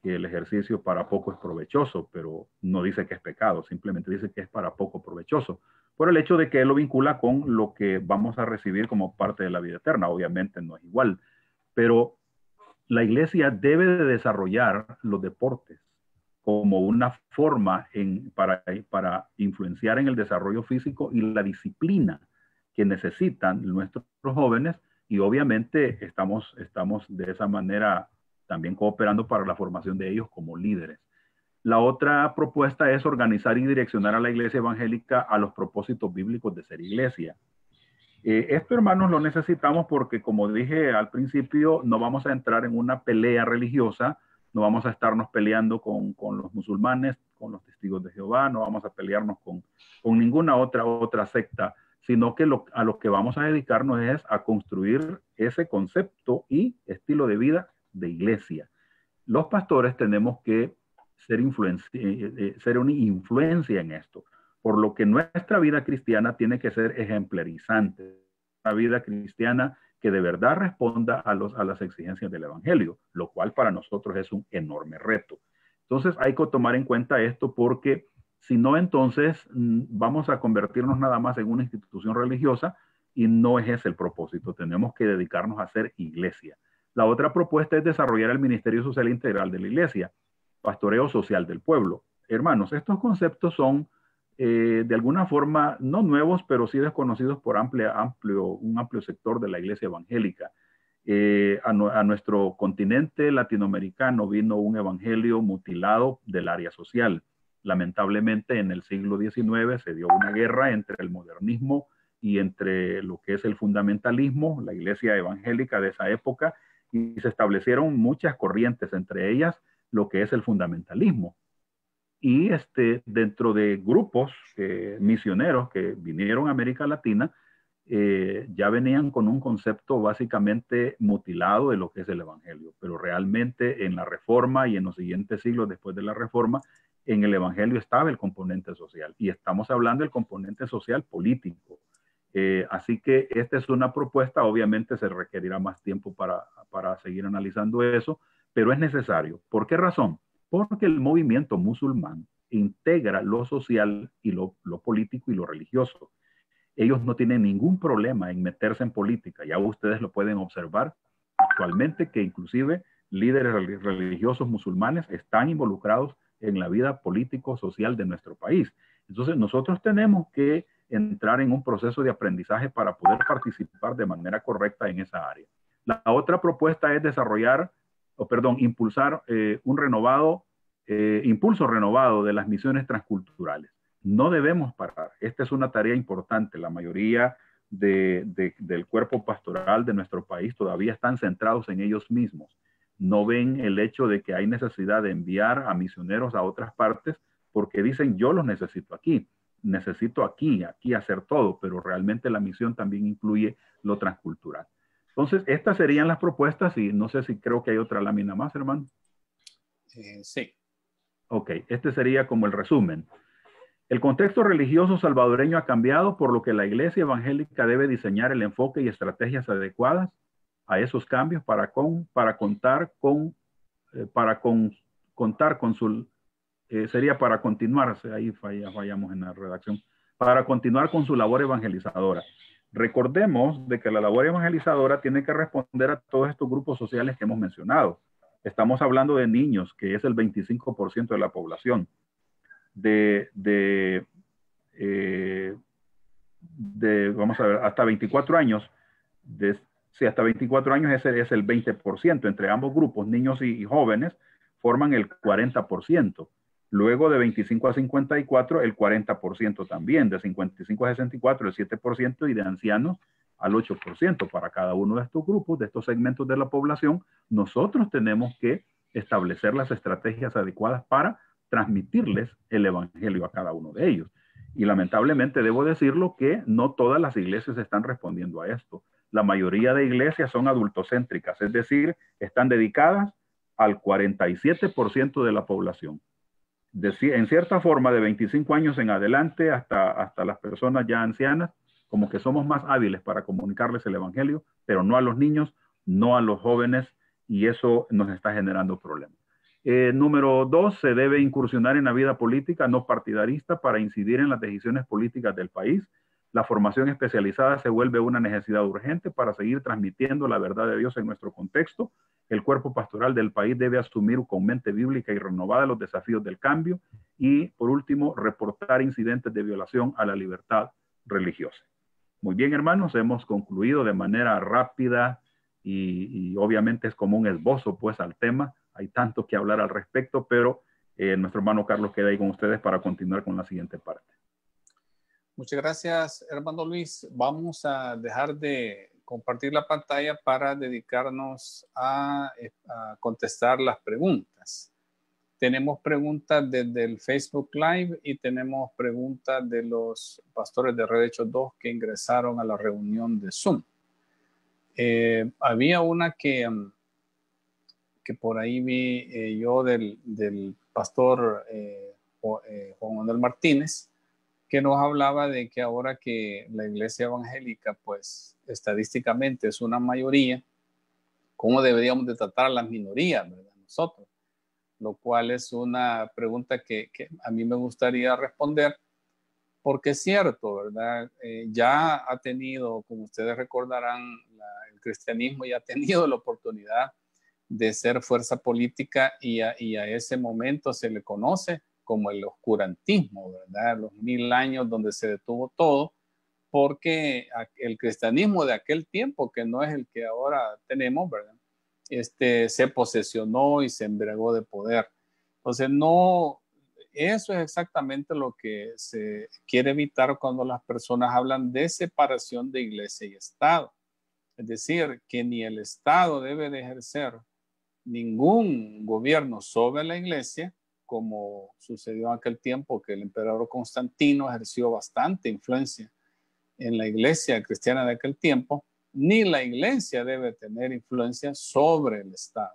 S2: el ejercicio para poco es provechoso, pero no dice que es pecado, simplemente dice que es para poco provechoso, por el hecho de que él lo vincula con lo que vamos a recibir como parte de la vida eterna. Obviamente no es igual, pero la iglesia debe de desarrollar los deportes como una forma para influenciar en el desarrollo físico y la disciplina que necesitan nuestros jóvenes, y obviamente estamos de esa manera también cooperando para la formación de ellos como líderes. La otra propuesta es organizar y direccionar a la iglesia evangélica a los propósitos bíblicos de ser iglesia. Esto, hermanos, lo necesitamos porque, como dije al principio, no vamos a entrar en una pelea religiosa, no vamos a estarnos peleando con los musulmanes, con los testigos de Jehová, no vamos a pelearnos con ninguna otra secta, sino que a lo que vamos a dedicarnos es a construir ese concepto y estilo de vida de iglesia. Los pastores tenemos que ser una influencia en esto, por lo que nuestra vida cristiana tiene que ser ejemplarizante, una vida cristiana que de verdad responda a las exigencias del evangelio, lo cual para nosotros es un enorme reto. Entonces hay que tomar en cuenta esto, porque si no, entonces vamos a convertirnos nada más en una institución religiosa, y no es ese el propósito. Tenemos que dedicarnos a ser iglesia. La otra propuesta es desarrollar el ministerio social integral de la iglesia, pastoreo social del pueblo. hermanos, estos conceptos son de alguna forma no nuevos, pero sí desconocidos por un amplio sector de la iglesia evangélica. A nuestro continente latinoamericano vino un evangelio mutilado del área social. Lamentablemente, en el siglo XIX se dio una guerra entre el modernismo y entre lo que es el fundamentalismo, la iglesia evangélica de esa época, y se establecieron muchas corrientes, entre ellas lo que es el fundamentalismo. Y dentro de grupos misioneros que vinieron a América Latina, ya venían con un concepto básicamente mutilado de lo que es el Evangelio. Pero realmente en la Reforma y en los siguientes siglos después de la Reforma, en el Evangelio estaba el componente social. Y estamos hablando del componente social político. Así que esta es una propuesta, obviamente se requerirá más tiempo para seguir analizando eso, pero es necesario. ¿Por qué razón? Porque el movimiento musulmán integra lo social y lo político y lo religioso. Ellos no tienen ningún problema en meterse en política. Ya ustedes lo pueden observar actualmente que inclusive líderes religiosos musulmanes están involucrados en la vida político-social de nuestro país. Entonces nosotros tenemos que entrar en un proceso de aprendizaje para poder participar de manera correcta en esa área. La otra propuesta es impulsar impulso renovado de las misiones transculturales. No debemos parar. Esta es una tarea importante. La mayoría del cuerpo pastoral de nuestro país todavía están centrados en ellos mismos. No ven el hecho de que hay necesidad de enviar a misioneros a otras partes porque dicen, yo los necesito aquí hacer todo, pero realmente la misión también incluye lo transcultural. Entonces, estas serían las propuestas y no sé si creo que hay otra lámina más, hermano.
S1: Sí.
S2: Ok, este sería como el resumen. El contexto religioso salvadoreño ha cambiado, por lo que la iglesia evangélica debe diseñar el enfoque y estrategias adecuadas a esos cambios para continuar con su labor evangelizadora. Recordemos de que la labor evangelizadora tiene que responder a todos estos grupos sociales que hemos mencionado. Estamos hablando de niños, que es el 25% de la población. Vamos a ver, hasta 24 años, hasta 24 años ese es el 20%. Entre ambos grupos, niños y jóvenes, forman el 40%. Luego de 25 a 54, el 40% también. De 55 a 64, el 7%. Y de ancianos, al 8%. Para cada uno de estos grupos, de estos segmentos de la población, nosotros tenemos que establecer las estrategias adecuadas para transmitirles el evangelio a cada uno de ellos. Y lamentablemente debo decirlo que no todas las iglesias están respondiendo a esto. La mayoría de iglesias son adultocéntricas, es decir, están dedicadas al 47% de la población. En cierta forma, de 25 años en adelante hasta las personas ya ancianas, como que somos más hábiles para comunicarles el evangelio, pero no a los niños, no a los jóvenes, y eso nos está generando problemas. Número 2, se debe incursionar en la vida política no partidarista para incidir en las decisiones políticas del país. La formación especializada se vuelve una necesidad urgente para seguir transmitiendo la verdad de Dios en nuestro contexto. El cuerpo pastoral del país debe asumir con mente bíblica y renovada los desafíos del cambio. Y, por último, reportar incidentes de violación a la libertad religiosa. Muy bien, hermanos, hemos concluido de manera rápida y obviamente es como un esbozo pues al tema. Hay tanto que hablar al respecto, pero nuestro hermano Carlos queda ahí con ustedes para continuar con la siguiente parte.
S1: Muchas gracias, hermano Luis. Vamos a dejar de compartir la pantalla para dedicarnos a contestar las preguntas. Tenemos preguntas desde el Facebook Live y tenemos preguntas de los pastores de Red Hechos 2 que ingresaron a la reunión de Zoom. Había una que por ahí vi yo del pastor Juan Manuel Martínez, que nos hablaba de que ahora que la iglesia evangélica, pues estadísticamente es una mayoría, ¿cómo deberíamos de tratar a las minorías, verdad? Nosotros, lo cual es una pregunta que a mí me gustaría responder, porque es cierto, ¿verdad? Ya ha tenido, como ustedes recordarán, el cristianismo ya ha tenido la oportunidad de ser fuerza política y a ese momento se le conoce como el oscurantismo, ¿verdad? Los 1000 años donde se detuvo todo, porque el cristianismo de aquel tiempo, que no es el que ahora tenemos, ¿verdad? Se posesionó y se embriagó de poder. Entonces, no, eso es exactamente lo que se quiere evitar cuando las personas hablan de separación de iglesia y Estado. Es decir, que ni el Estado debe de ejercer ningún gobierno sobre la iglesia, como sucedió en aquel tiempo que el emperador Constantino ejerció bastante influencia en la iglesia cristiana de aquel tiempo, ni la iglesia debe tener influencia sobre el Estado.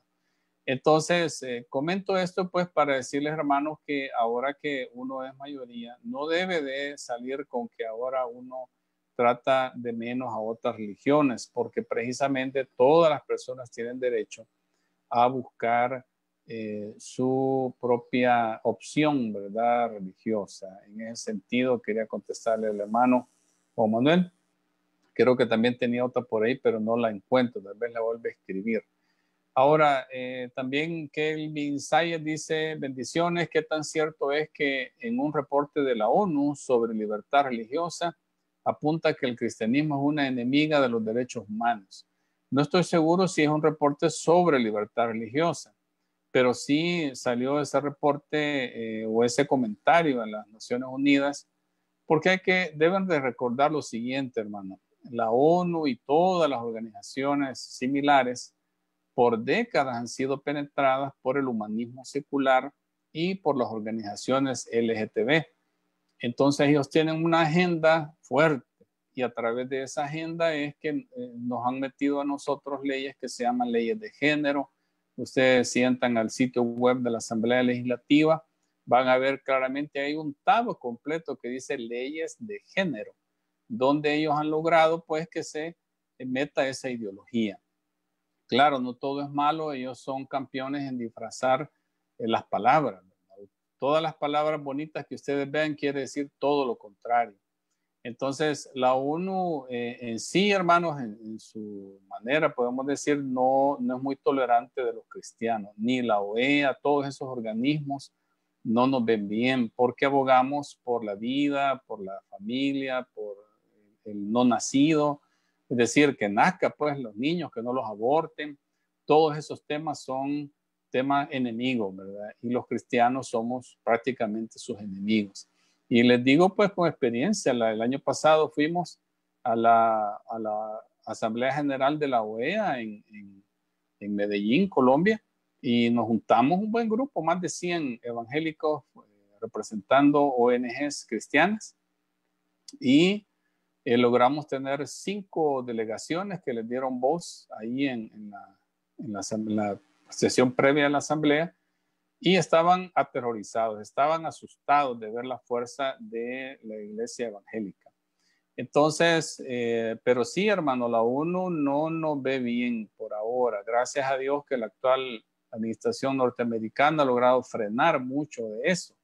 S1: Entonces, comento esto pues para decirles, hermanos, que ahora que uno es mayoría, no debe de salir con que ahora uno trata de menos a otras religiones, porque precisamente todas las personas tienen derecho a buscar su propia opción, ¿verdad? Religiosa. En ese sentido, quería contestarle al hermano Juan Manuel. Creo que también tenía otra por ahí, pero no la encuentro. Tal vez la vuelva a escribir. Ahora, también Kelvin Sayed dice, bendiciones, ¿qué tan cierto es que en un reporte de la ONU sobre libertad religiosa apunta que el cristianismo es una enemiga de los derechos humanos? No estoy seguro si es un reporte sobre libertad religiosa, pero sí salió ese reporte o ese comentario en las Naciones Unidas, porque deben de recordar lo siguiente, hermano. La ONU y todas las organizaciones similares por décadas han sido penetradas por el humanismo secular y por las organizaciones LGTB. Entonces ellos tienen una agenda fuerte y a través de esa agenda es que nos han metido a nosotros leyes que se llaman leyes de género. Ustedes sientan al sitio web de la Asamblea Legislativa, van a ver claramente hay un tab completo que dice leyes de género, donde ellos han logrado pues que se meta esa ideología. Claro, no todo es malo, ellos son campeones en disfrazar las palabras, ¿verdad? Todas las palabras bonitas que ustedes vean quiere decir todo lo contrario. Entonces, la ONU en sí, hermanos, en su manera, podemos decir, no es muy tolerante de los cristianos, ni la OEA, todos esos organismos no nos ven bien porque abogamos por la vida, por la familia, por el no nacido, es decir, que nazca pues los niños, que no los aborten. Todos esos temas son temas enemigos, ¿verdad? Y los cristianos somos prácticamente sus enemigos. Y les digo pues con experiencia, el año pasado fuimos a la Asamblea General de la OEA en Medellín, Colombia, y nos juntamos un buen grupo, más de 100 evangélicos representando ONGs cristianas, y logramos tener 5 delegaciones que les dieron voz ahí en la sesión previa a la asamblea, y estaban aterrorizados, estaban asustados de ver la fuerza de la iglesia evangélica. Entonces, pero sí, hermano, la ONU no nos ve bien por ahora. Gracias a Dios que la actual administración norteamericana ha logrado frenar mucho de eso.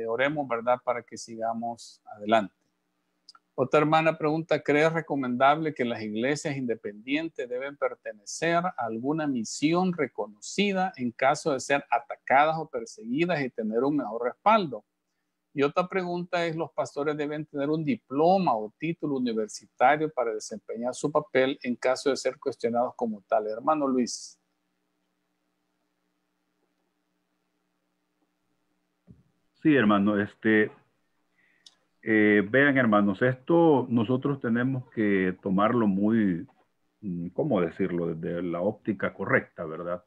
S1: Oremos, ¿verdad?, para que sigamos adelante. Otra hermana pregunta, ¿crees recomendable que las iglesias independientes deben pertenecer a alguna misión reconocida en caso de ser atacadas o perseguidas y tener un mejor respaldo? Y otra pregunta es, ¿los pastores deben tener un diploma o título universitario para desempeñar su papel en caso de ser cuestionados como tal? Hermano Luis.
S2: Sí, hermano, vean, hermanos, esto nosotros tenemos que tomarlo muy, ¿cómo decirlo?, desde la óptica correcta, ¿verdad?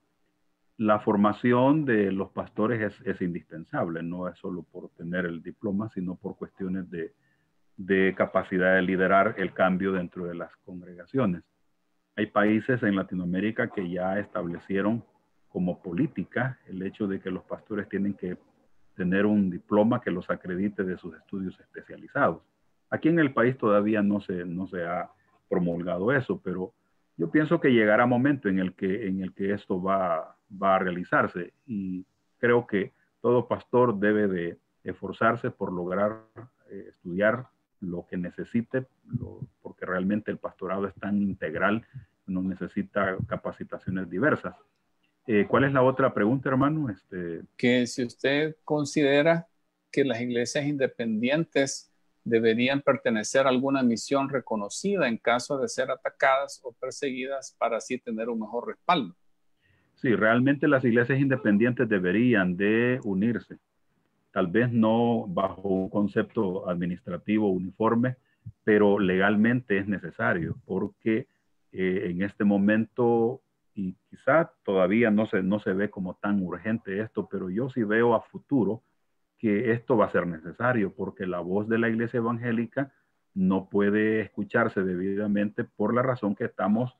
S2: La formación de los pastores es indispensable, no es solo por tener el diploma, sino por cuestiones de capacidad de liderar el cambio dentro de las congregaciones. Hay países en Latinoamérica que ya establecieron como política el hecho de que los pastores tienen que tener un diploma que los acredite de sus estudios especializados. Aquí en el país todavía no se ha promulgado eso, pero yo pienso que llegará momento en el que esto va a realizarse, y creo que todo pastor debe de esforzarse por lograr estudiar lo que necesite, porque realmente el pastorado es tan integral, no necesita capacitaciones diversas. ¿Cuál es la otra pregunta, hermano?
S1: Que si usted considera que las iglesias independientes deberían pertenecer a alguna misión reconocida en caso de ser atacadas o perseguidas para así tener un mejor respaldo.
S2: Sí, realmente las iglesias independientes deberían de unirse, tal vez no bajo un concepto administrativo uniforme, pero legalmente es necesario porque en este momento, y quizá todavía no se ve como tan urgente esto, pero yo sí veo a futuro que esto va a ser necesario porque la voz de la iglesia evangélica no puede escucharse debidamente por la razón que estamos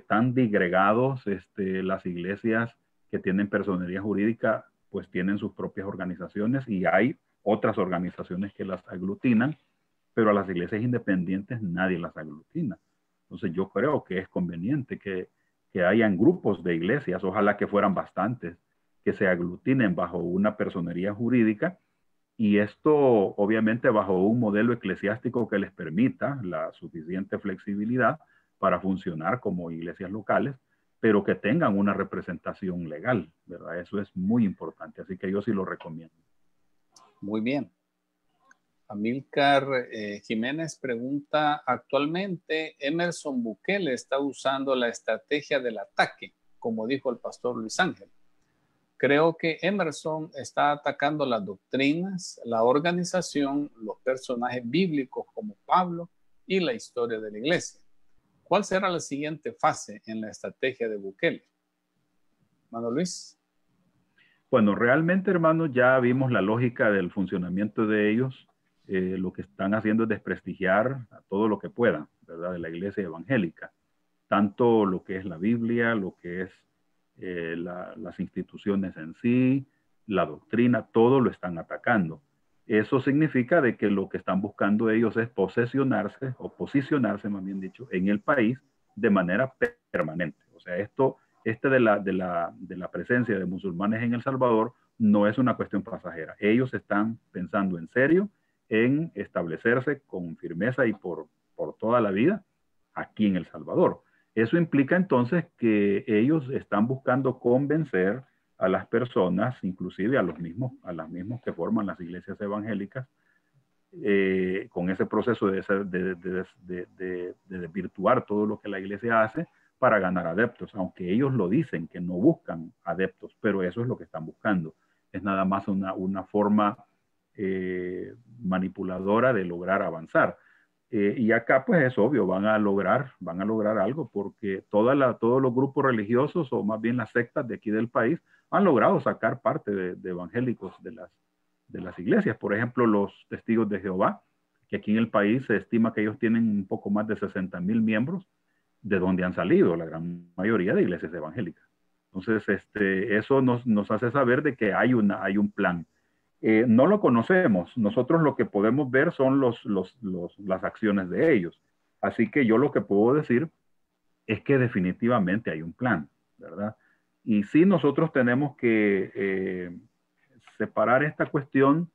S2: tan digregados. Las iglesias que tienen personería jurídica pues tienen sus propias organizaciones y hay otras organizaciones que las aglutinan, pero a las iglesias independientes nadie las aglutina. Entonces yo creo que es conveniente que hayan grupos de iglesias, ojalá que fueran bastantes, que se aglutinen bajo una personería jurídica y esto obviamente bajo un modelo eclesiástico que les permita la suficiente flexibilidad para funcionar como iglesias locales, pero que tengan una representación legal, ¿verdad? Eso es muy importante, así que yo sí lo recomiendo.
S1: Muy bien. Amílcar Jiménez pregunta, actualmente Emerson Bukele está usando la estrategia del ataque, como dijo el pastor Luis Ángel. Creo que Emerson está atacando las doctrinas, la organización, los personajes bíblicos como Pablo y la historia de la iglesia. ¿Cuál será la siguiente fase en la estrategia de Bukele? Hermano Luis.
S2: Bueno, realmente, hermano, ya vimos la lógica del funcionamiento de ellos. Lo que están haciendo es desprestigiar a todo lo que puedan, ¿verdad? De la iglesia evangélica. Tanto lo que es la Biblia, lo que es las instituciones en sí, la doctrina, todo lo están atacando. Eso significa de que lo que están buscando ellos es posesionarse, o posicionarse, más bien dicho, en el país de manera permanente. O sea, de la presencia de musulmanes en El Salvador no es una cuestión pasajera. Ellos están pensando en serio en establecerse con firmeza y por toda la vida aquí en El Salvador. Eso implica entonces que ellos están buscando convencer a las personas, inclusive a las mismos que forman las iglesias evangélicas, con ese proceso de desvirtuar todo lo que la iglesia hace para ganar adeptos, aunque ellos lo dicen que no buscan adeptos, pero eso es lo que están buscando. Es nada más una forma manipuladora de lograr avanzar. Y acá pues es obvio, van a lograr algo porque todos los grupos religiosos o más bien las sectas de aquí del país han logrado sacar parte de evangélicos de las iglesias. Por ejemplo, los testigos de Jehová, que aquí en el país se estima que ellos tienen un poco más de 60,000 miembros, de donde han salido la gran mayoría de iglesias evangélicas. Entonces, eso nos hace saber de que hay un plan. No lo conocemos. Nosotros lo que podemos ver son las acciones de ellos. Así que yo lo que puedo decir es que definitivamente hay un plan, ¿verdad? Y sí nosotros tenemos que separar esta cuestión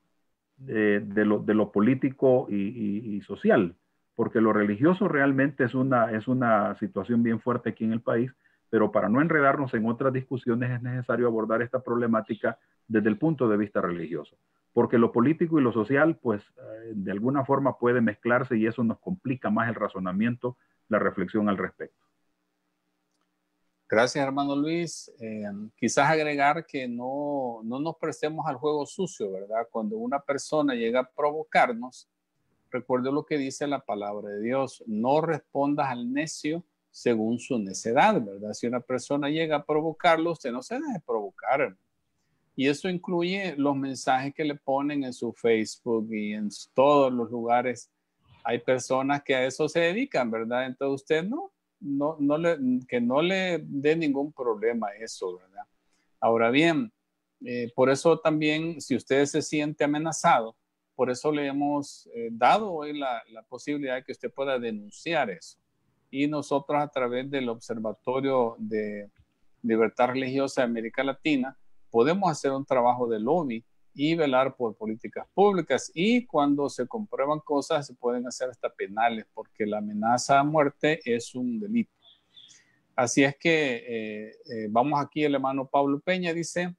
S2: de lo político y social, porque lo religioso realmente es una situación bien fuerte aquí en el país, pero para no enredarnos en otras discusiones es necesario abordar esta problemática desde el punto de vista religioso, porque lo político y lo social, pues de alguna forma puede mezclarse y eso nos complica más el razonamiento, la reflexión al respecto.
S1: Gracias, hermano Luis. Quizás agregar que no nos prestemos al juego sucio, ¿verdad? Cuando una persona llega a provocarnos, recuerde lo que dice la palabra de Dios, no respondas al necio según su necedad, ¿verdad? Si una persona llega a provocarlo, usted no se deje provocar. Y eso incluye los mensajes que le ponen en su Facebook y en todos los lugares. Hay personas que a eso se dedican, ¿verdad? Entonces usted que no le dé ningún problema a eso, ¿verdad? Ahora bien, por eso también, si usted se siente amenazado, por eso le hemos dado hoy la posibilidad de que usted pueda denunciar eso. Y nosotros a través del Observatorio de Libertad Religiosa de América Latina podemos hacer un trabajo de lobby y velar por políticas públicas, y cuando se comprueban cosas se pueden hacer hasta penales porque la amenaza a muerte es un delito. Así es que vamos aquí, el hermano Pablo Peña dice,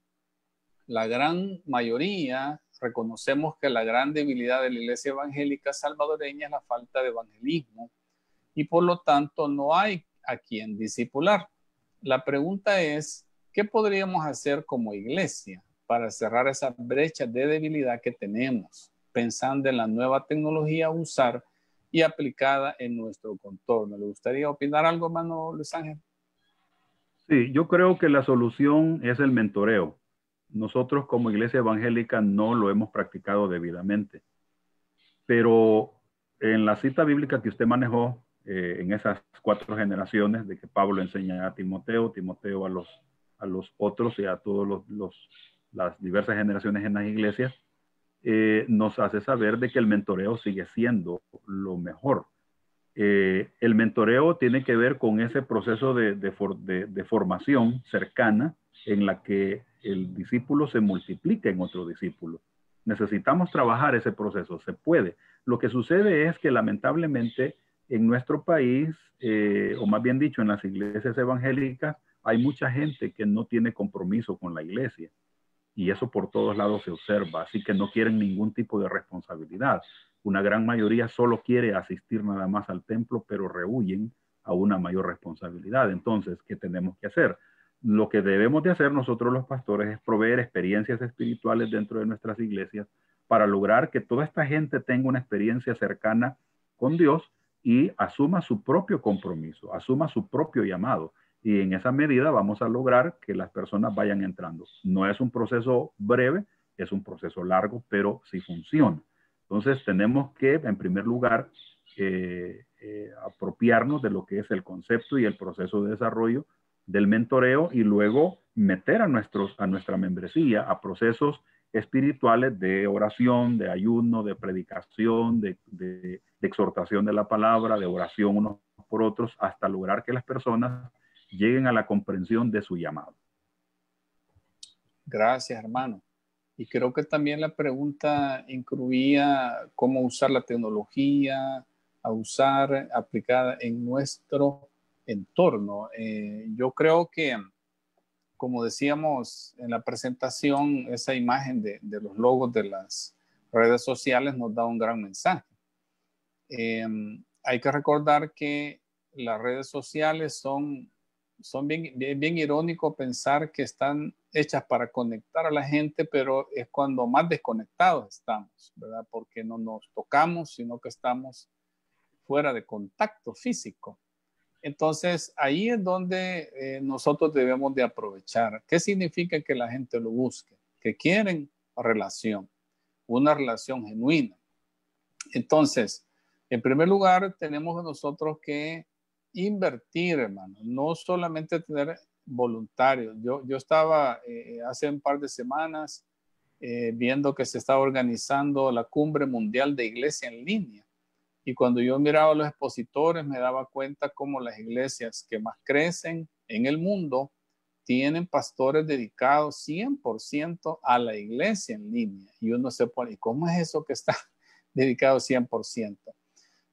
S1: la gran mayoría reconocemos que la gran debilidad de la iglesia evangélica salvadoreña es la falta de evangelismo y por lo tanto no hay a quien discipular. La pregunta es, ¿qué podríamos hacer como iglesia para cerrar esa brecha de debilidad que tenemos, pensando en la nueva tecnología a usar y aplicada en nuestro contorno? ¿Le gustaría opinar algo, hermano Luis Ángel?
S2: Sí, yo creo que la solución es el mentoreo. Nosotros como iglesia evangélica no lo hemos practicado debidamente, pero en la cita bíblica que usted manejó, en esas 4 generaciones de que Pablo enseña a Timoteo, Timoteo a los otros y a todas las diversas generaciones en las iglesias, nos hace saber de que el mentoreo sigue siendo lo mejor. El mentoreo tiene que ver con ese proceso de formación cercana en la que el discípulo se multiplica en otro discípulo. Necesitamos trabajar ese proceso, se puede. Lo que sucede es que lamentablemente en nuestro país, o más bien dicho, en las iglesias evangélicas, hay mucha gente que no tiene compromiso con la iglesia y eso por todos lados se observa, así que no quieren ningún tipo de responsabilidad. Una gran mayoría solo quiere asistir nada más al templo, pero rehuyen a una mayor responsabilidad. Entonces, ¿qué tenemos que hacer? Lo que debemos de hacer nosotros los pastores es proveer experiencias espirituales dentro de nuestras iglesias para lograr que toda esta gente tenga una experiencia cercana con Dios y asuma su propio compromiso, asuma su propio llamado. Y en esa medida vamos a lograr que las personas vayan entrando. No es un proceso breve, es un proceso largo, pero sí funciona. Entonces tenemos que, en primer lugar, apropiarnos de lo que es el concepto y el proceso de desarrollo del mentoreo y luego meter a nuestra membresía a procesos espirituales de oración, de ayuno, de predicación, de exhortación de la palabra, de oración unos por otros, hasta lograr que las personas lleguen a la comprensión de su llamado.
S1: Gracias, hermano. Y creo que también la pregunta incluía cómo usar la tecnología, a usar aplicada en nuestro entorno. Yo creo que, como decíamos en la presentación, esa imagen de los logos de las redes sociales nos da un gran mensaje. Hay que recordar que las redes sociales son bien irónico pensar que están hechas para conectar a la gente, pero es cuando más desconectados estamos, ¿verdad? Porque no nos tocamos, sino que estamos fuera de contacto físico. Entonces, ahí es donde nosotros debemos de aprovechar. ¿Qué significa que la gente lo busque? Que quieren relación, una relación genuina. Entonces, en primer lugar, tenemos nosotros que invertir, hermano, no solamente tener voluntarios. Yo estaba hace un par de semanas viendo que se estaba organizando la Cumbre Mundial de Iglesia en línea. Y cuando yo miraba a los expositores, me daba cuenta cómo las iglesias que más crecen en el mundo tienen pastores dedicados 100% a la iglesia en línea. Y uno se pone, ¿y cómo es eso que está dedicado 100%?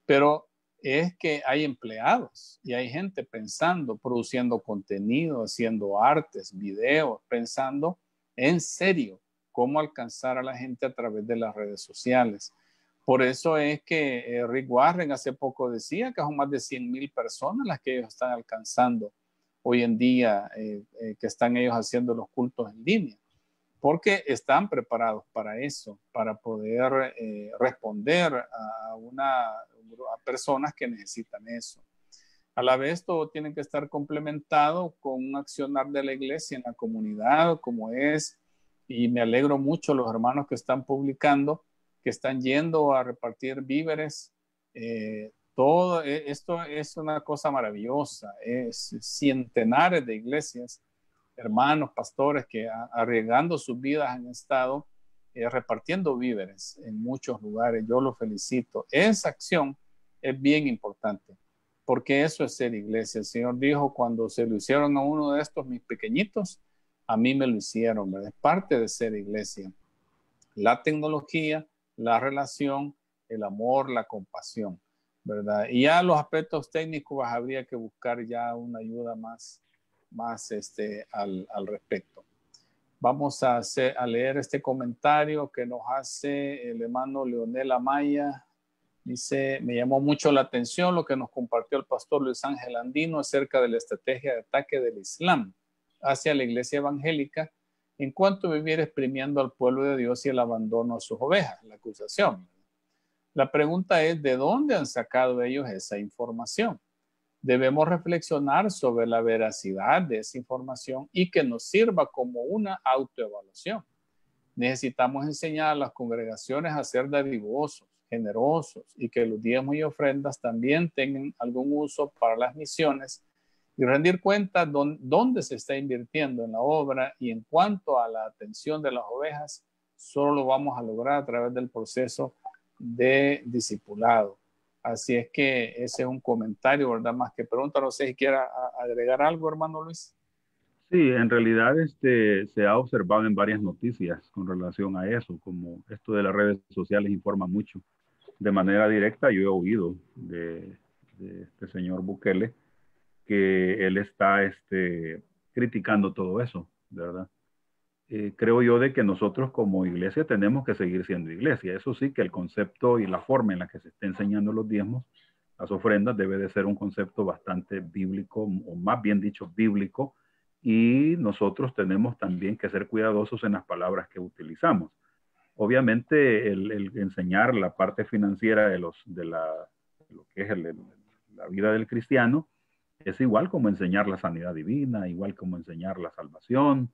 S1: Pero es que hay empleados y hay gente pensando, produciendo contenido, haciendo artes, videos, pensando en serio cómo alcanzar a la gente a través de las redes sociales. Por eso es que Rick Warren hace poco decía que son más de 100,000 personas las que ellos están alcanzando hoy en día, que están ellos haciendo los cultos en línea, porque están preparados para eso, para poder responder a personas que necesitan eso. A la vez, todo tiene que estar complementado con un accionar de la iglesia en la comunidad, como es, y me alegro mucho los hermanos que están publicando, que están yendo a repartir víveres. Todo esto es una cosa maravillosa, es centenares de iglesias, hermanos, pastores que arriesgando sus vidas han estado repartiendo víveres en muchos lugares. Yo los felicito. Esa acción es bien importante, porque eso es ser iglesia. El Señor dijo, cuando se lo hicieron a uno de estos mis pequeñitos, a mí me lo hicieron, ¿verdad? Es parte de ser iglesia. La tecnología, la relación, el amor, la compasión. ¿verdad? Y ya los aspectos técnicos habría que buscar ya una ayuda más al respecto. Vamos a leer este comentario que nos hace el hermano Leonel Amaya. Dice, me llamó mucho la atención lo que nos compartió el pastor Luis Ángel Andino acerca de la estrategia de ataque del Islam hacia la iglesia evangélica en cuanto a vivir exprimiendo al pueblo de Dios y el abandono a sus ovejas, la acusación. La pregunta es, ¿de dónde han sacado ellos esa información? Debemos reflexionar sobre la veracidad de esa información y que nos sirva como una autoevaluación. Necesitamos enseñar a las congregaciones a ser dadivosos, generosos y que los diezmos y ofrendas también tengan algún uso para las misiones y rendir cuenta dónde se está invirtiendo en la obra. Y en cuanto a la atención de las ovejas, solo lo vamos a lograr a través del proceso de discipulado. Así es que ese es un comentario, ¿verdad? Más que pregunta. No sé si quiera agregar algo, hermano Luis.
S2: Sí, en realidad se ha observado en varias noticias con relación a eso, como esto de las redes sociales informa mucho. De manera directa, yo he oído de este señor Bukele que él está criticando todo eso, ¿verdad? Creo yo de que nosotros como iglesia tenemos que seguir siendo iglesia. Eso sí, que el concepto y la forma en la que se está enseñando los diezmos, las ofrendas, debe de ser un concepto bastante bíblico, o más bien dicho, bíblico, y nosotros tenemos también que ser cuidadosos en las palabras que utilizamos. Obviamente, el enseñar la parte financiera de lo que es la vida del cristiano es igual como enseñar la sanidad divina, igual como enseñar la salvación,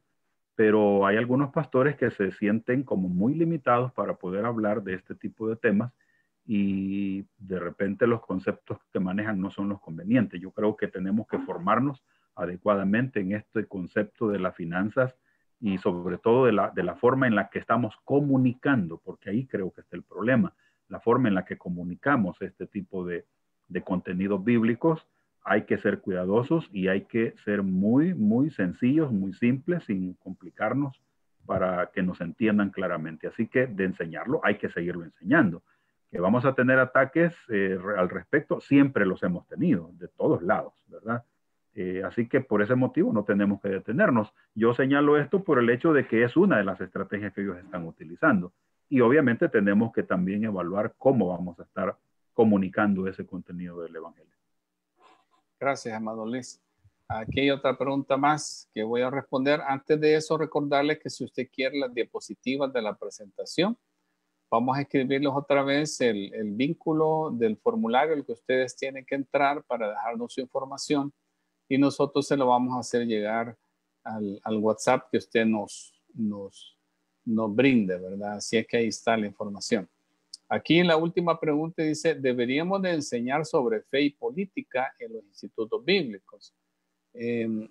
S2: pero hay algunos pastores que se sienten como muy limitados para poder hablar de este tipo de temas y de repente los conceptos que manejan no son los convenientes. Yo creo que tenemos que formarnos adecuadamente en este concepto de las finanzas y sobre todo de la forma en la que estamos comunicando, porque ahí creo que está el problema, la forma en la que comunicamos este tipo de contenidos bíblicos. Hay que ser cuidadosos y hay que ser muy, muy sencillos, muy simples, sin complicarnos para que nos entiendan claramente. Así que de enseñarlo, hay que seguirlo enseñando. Que vamos a tener ataques al respecto, siempre los hemos tenido, de todos lados, ¿verdad? Así que por ese motivo no tenemos que detenernos. Yo señalo esto por el hecho de que es una de las estrategias que ellos están utilizando. Y obviamente tenemos que también evaluar cómo vamos a estar comunicando ese contenido del Evangelio.
S1: Gracias, amado Luis. Aquí hay otra pregunta más que voy a responder. Antes de eso, recordarles que si usted quiere las diapositivas de la presentación, vamos a escribirles otra vez el vínculo del formulario al que ustedes tienen que entrar para dejarnos su información y nosotros se lo vamos a hacer llegar al WhatsApp que usted nos brinde, ¿verdad? Así es que ahí está la información. Aquí la última pregunta dice, ¿deberíamos de enseñar sobre fe y política en los institutos bíblicos?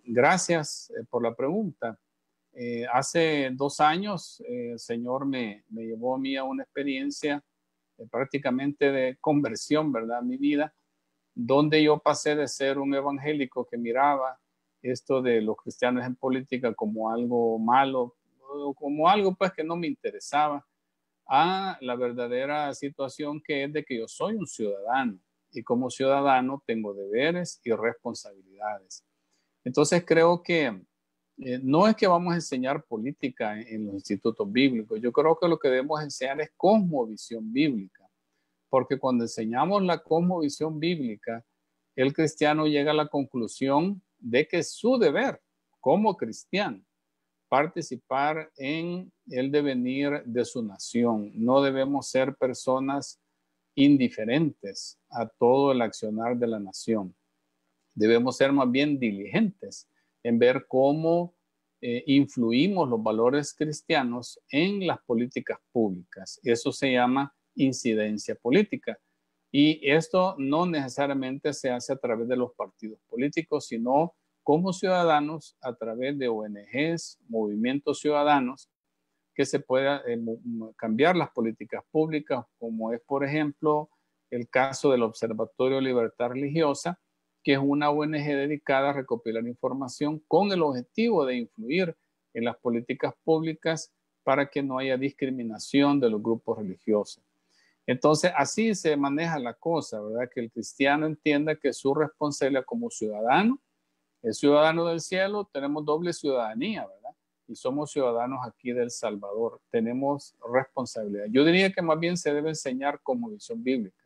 S1: Gracias por la pregunta. Hace 2 años el Señor me llevó a mí a una experiencia prácticamente de conversión, ¿verdad? Mi vida, donde yo pasé de ser un evangélico que miraba esto de los cristianos en política como algo malo, como algo pues que no me interesaba, a la verdadera situación que es de que yo soy un ciudadano y como ciudadano tengo deberes y responsabilidades. Entonces creo que no es que vamos a enseñar política en los institutos bíblicos. Yo creo que lo que debemos enseñar es cosmovisión bíblica, porque cuando enseñamos la cosmovisión bíblica, el cristiano llega a la conclusión de que es su deber como cristiano participar en el devenir de su nación. No debemos ser personas indiferentes a todo el accionar de la nación. Debemos ser más bien diligentes en ver cómo influimos los valores cristianos en las políticas públicas. Eso se llama incidencia política. Y esto no necesariamente se hace a través de los partidos políticos, sino como ciudadanos a través de ONGs, movimientos ciudadanos, que se pueda cambiar las políticas públicas, como es, por ejemplo, el caso del Observatorio Libertad Religiosa, que es una ONG dedicada a recopilar información con el objetivo de influir en las políticas públicas para que no haya discriminación de los grupos religiosos. Entonces, así se maneja la cosa, ¿verdad? Que el cristiano entienda que su responsabilidad como ciudadano es ciudadano del cielo, tenemos doble ciudadanía, ¿verdad? Y somos ciudadanos aquí de El Salvador, tenemos responsabilidad. Yo diría que más bien se debe enseñar como visión bíblica.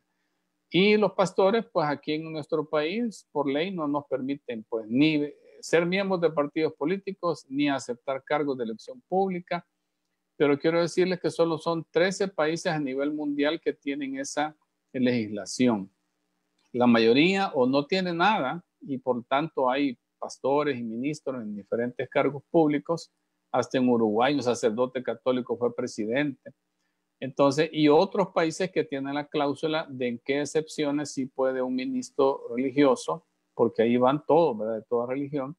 S1: Y los pastores, pues aquí en nuestro país, por ley, no nos permiten, pues, ni ser miembros de partidos políticos, ni aceptar cargos de elección pública. Pero quiero decirles que solo son 13 países a nivel mundial que tienen esa legislación. La mayoría o no tiene nada y por tanto hay pastores y ministros en diferentes cargos públicos. Hasta en Uruguay un sacerdote católico fue presidente. Entonces, y otros países que tienen la cláusula de en qué excepciones sí puede un ministro religioso, porque ahí van todos, ¿verdad? De toda religión,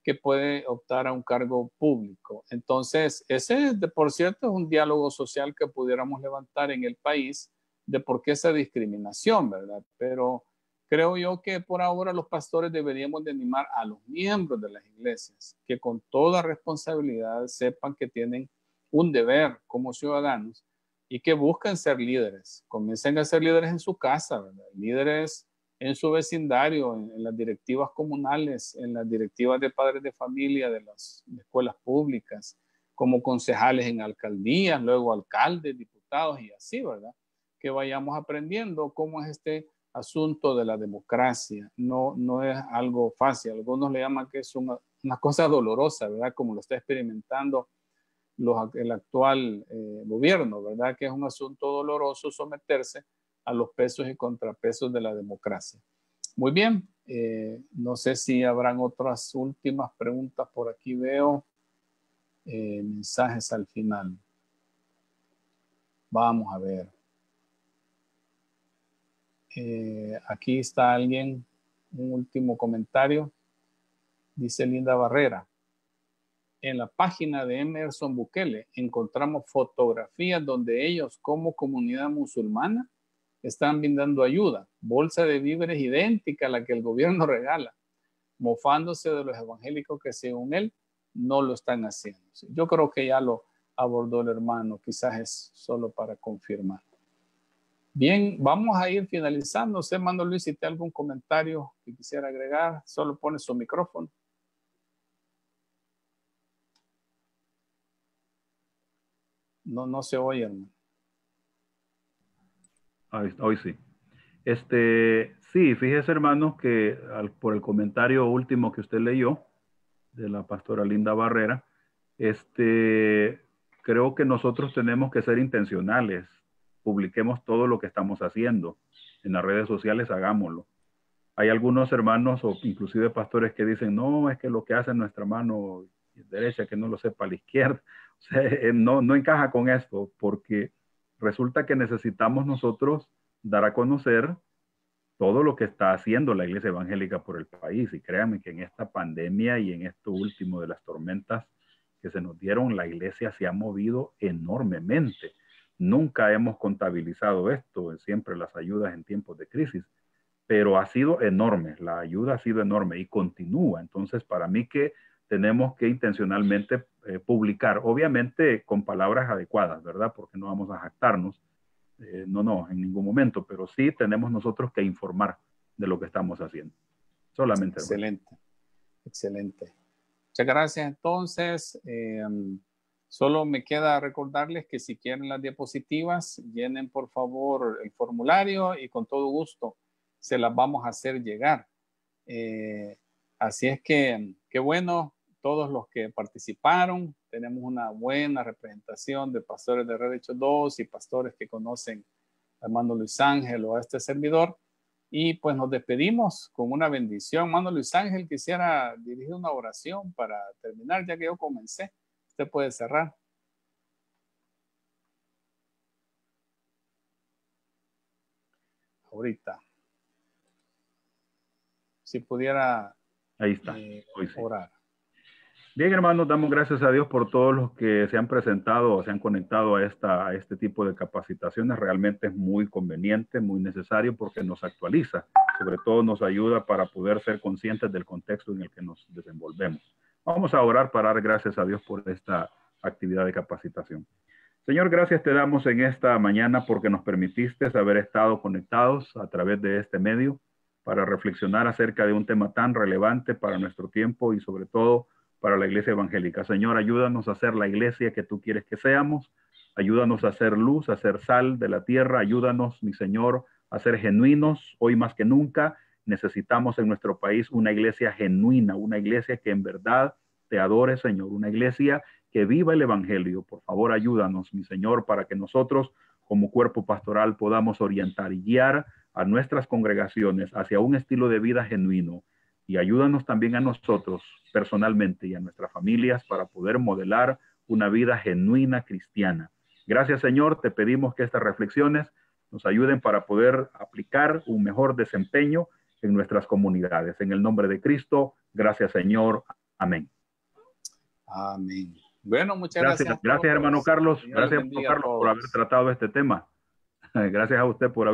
S1: que puede optar a un cargo público. Entonces, ese, por cierto, es un diálogo social que pudiéramos levantar en el país de por qué esa discriminación, ¿verdad? Pero creo yo que por ahora los pastores deberíamos de animar a los miembros de las iglesias que con toda responsabilidad sepan que tienen un deber como ciudadanos y que busquen ser líderes. Comiencen a ser líderes en su casa, ¿verdad? Líderes en su vecindario, en las directivas comunales, en las directivas de padres de familia de las escuelas públicas, como concejales en alcaldías, luego alcaldes, diputados y así, ¿verdad? Que vayamos aprendiendo cómo es este asunto de la democracia. No, no es algo fácil. Algunos le llaman que es una cosa dolorosa, ¿verdad? Como lo está experimentando el actual gobierno, ¿verdad? Que es un asunto doloroso someterse a los pesos y contrapesos de la democracia. Muy bien, no sé si habrán otras últimas preguntas por aquí. Veo mensajes al final. Vamos a ver. Aquí está alguien, un último comentario. Dice Linda Barrera. En la página de Emerson Bukele encontramos fotografías donde ellos como comunidad musulmana están brindando ayuda, bolsa de víveres idéntica a la que el gobierno regala, mofándose de los evangélicos que según él no lo están haciendo. Yo creo que ya lo abordó el hermano, quizás es solo para confirmar. Bien, vamos a ir finalizando. No sé, hermano Luis, si tiene algún comentario que quisiera agregar, solo pone su micrófono. No se oye, hermano.
S2: Hoy sí. Sí, fíjese, hermanos, que por el comentario último que usted leyó de la pastora Linda Barrera, creo que nosotros tenemos que ser intencionales. Publiquemos todo lo que estamos haciendo. En las redes sociales, hagámoslo. Hay algunos hermanos o inclusive pastores que dicen, no, es que lo que hace nuestra mano derecha, que no lo sepa la izquierda. O sea, no encaja con esto, porque resulta que necesitamos nosotros dar a conocer todo lo que está haciendo la Iglesia Evangélica por el país. Y créanme que en esta pandemia y en esto último de las tormentas que se nos dieron, la Iglesia se ha movido enormemente. Nunca hemos contabilizado esto, siempre las ayudas en tiempos de crisis, pero ha sido enorme, la ayuda ha sido enorme y continúa. Entonces, para mí que tenemos que intencionalmente publicar, obviamente con palabras adecuadas, ¿verdad? Porque no vamos a jactarnos, no, en ningún momento, pero sí tenemos nosotros que informar de lo que estamos haciendo. Solamente.
S1: Excelente, hermano. Excelente. Muchas gracias. Entonces, solo me queda recordarles que si quieren las diapositivas, llenen por favor el formulario y con todo gusto se las vamos a hacer llegar. Así es que, qué bueno, todos los que participaron, tenemos una buena representación de pastores de Red Hechos 2 y pastores que conocen a hermano Luis Ángel o a este servidor. Y pues nos despedimos con una bendición. Hermano Luis Ángel, quisiera dirigir una oración para terminar, ya que yo comencé. Usted puede cerrar. Ahorita. Si pudiera
S2: ahí está.
S1: orar.
S2: Bien, hermanos, damos gracias a Dios por todos los que se han presentado o se han conectado a este tipo de capacitaciones. Realmente es muy conveniente, muy necesario porque nos actualiza. Sobre todo nos ayuda para poder ser conscientes del contexto en el que nos desenvolvemos. Vamos a orar para dar gracias a Dios por esta actividad de capacitación. Señor, gracias te damos en esta mañana porque nos permitiste haber estado conectados a través de este medio para reflexionar acerca de un tema tan relevante para nuestro tiempo y sobre todo para la iglesia evangélica. Señor, ayúdanos a ser la iglesia que tú quieres que seamos. Ayúdanos a ser luz, a ser sal de la tierra. Ayúdanos, mi Señor, a ser genuinos. Hoy más que nunca necesitamos en nuestro país una iglesia genuina, una iglesia que en verdad te adore, Señor, una iglesia que viva el evangelio. Por favor, ayúdanos, mi Señor, para que nosotros como cuerpo pastoral podamos orientar y guiar a nuestras congregaciones hacia un estilo de vida genuino. Y ayúdanos también a nosotros personalmente y a nuestras familias para poder modelar una vida genuina cristiana. Gracias, Señor. Te pedimos que estas reflexiones nos ayuden para poder aplicar un mejor desempeño en nuestras comunidades. En el nombre de Cristo, gracias, Señor. Amén.
S1: Amén. Bueno, muchas gracias.
S2: Gracias, hermano Carlos.
S1: Dios les
S2: Gracias,
S1: bendiga
S2: hermano Carlos,
S1: a
S2: por haber
S1: todos.
S2: tratado este tema. Gracias a usted por haber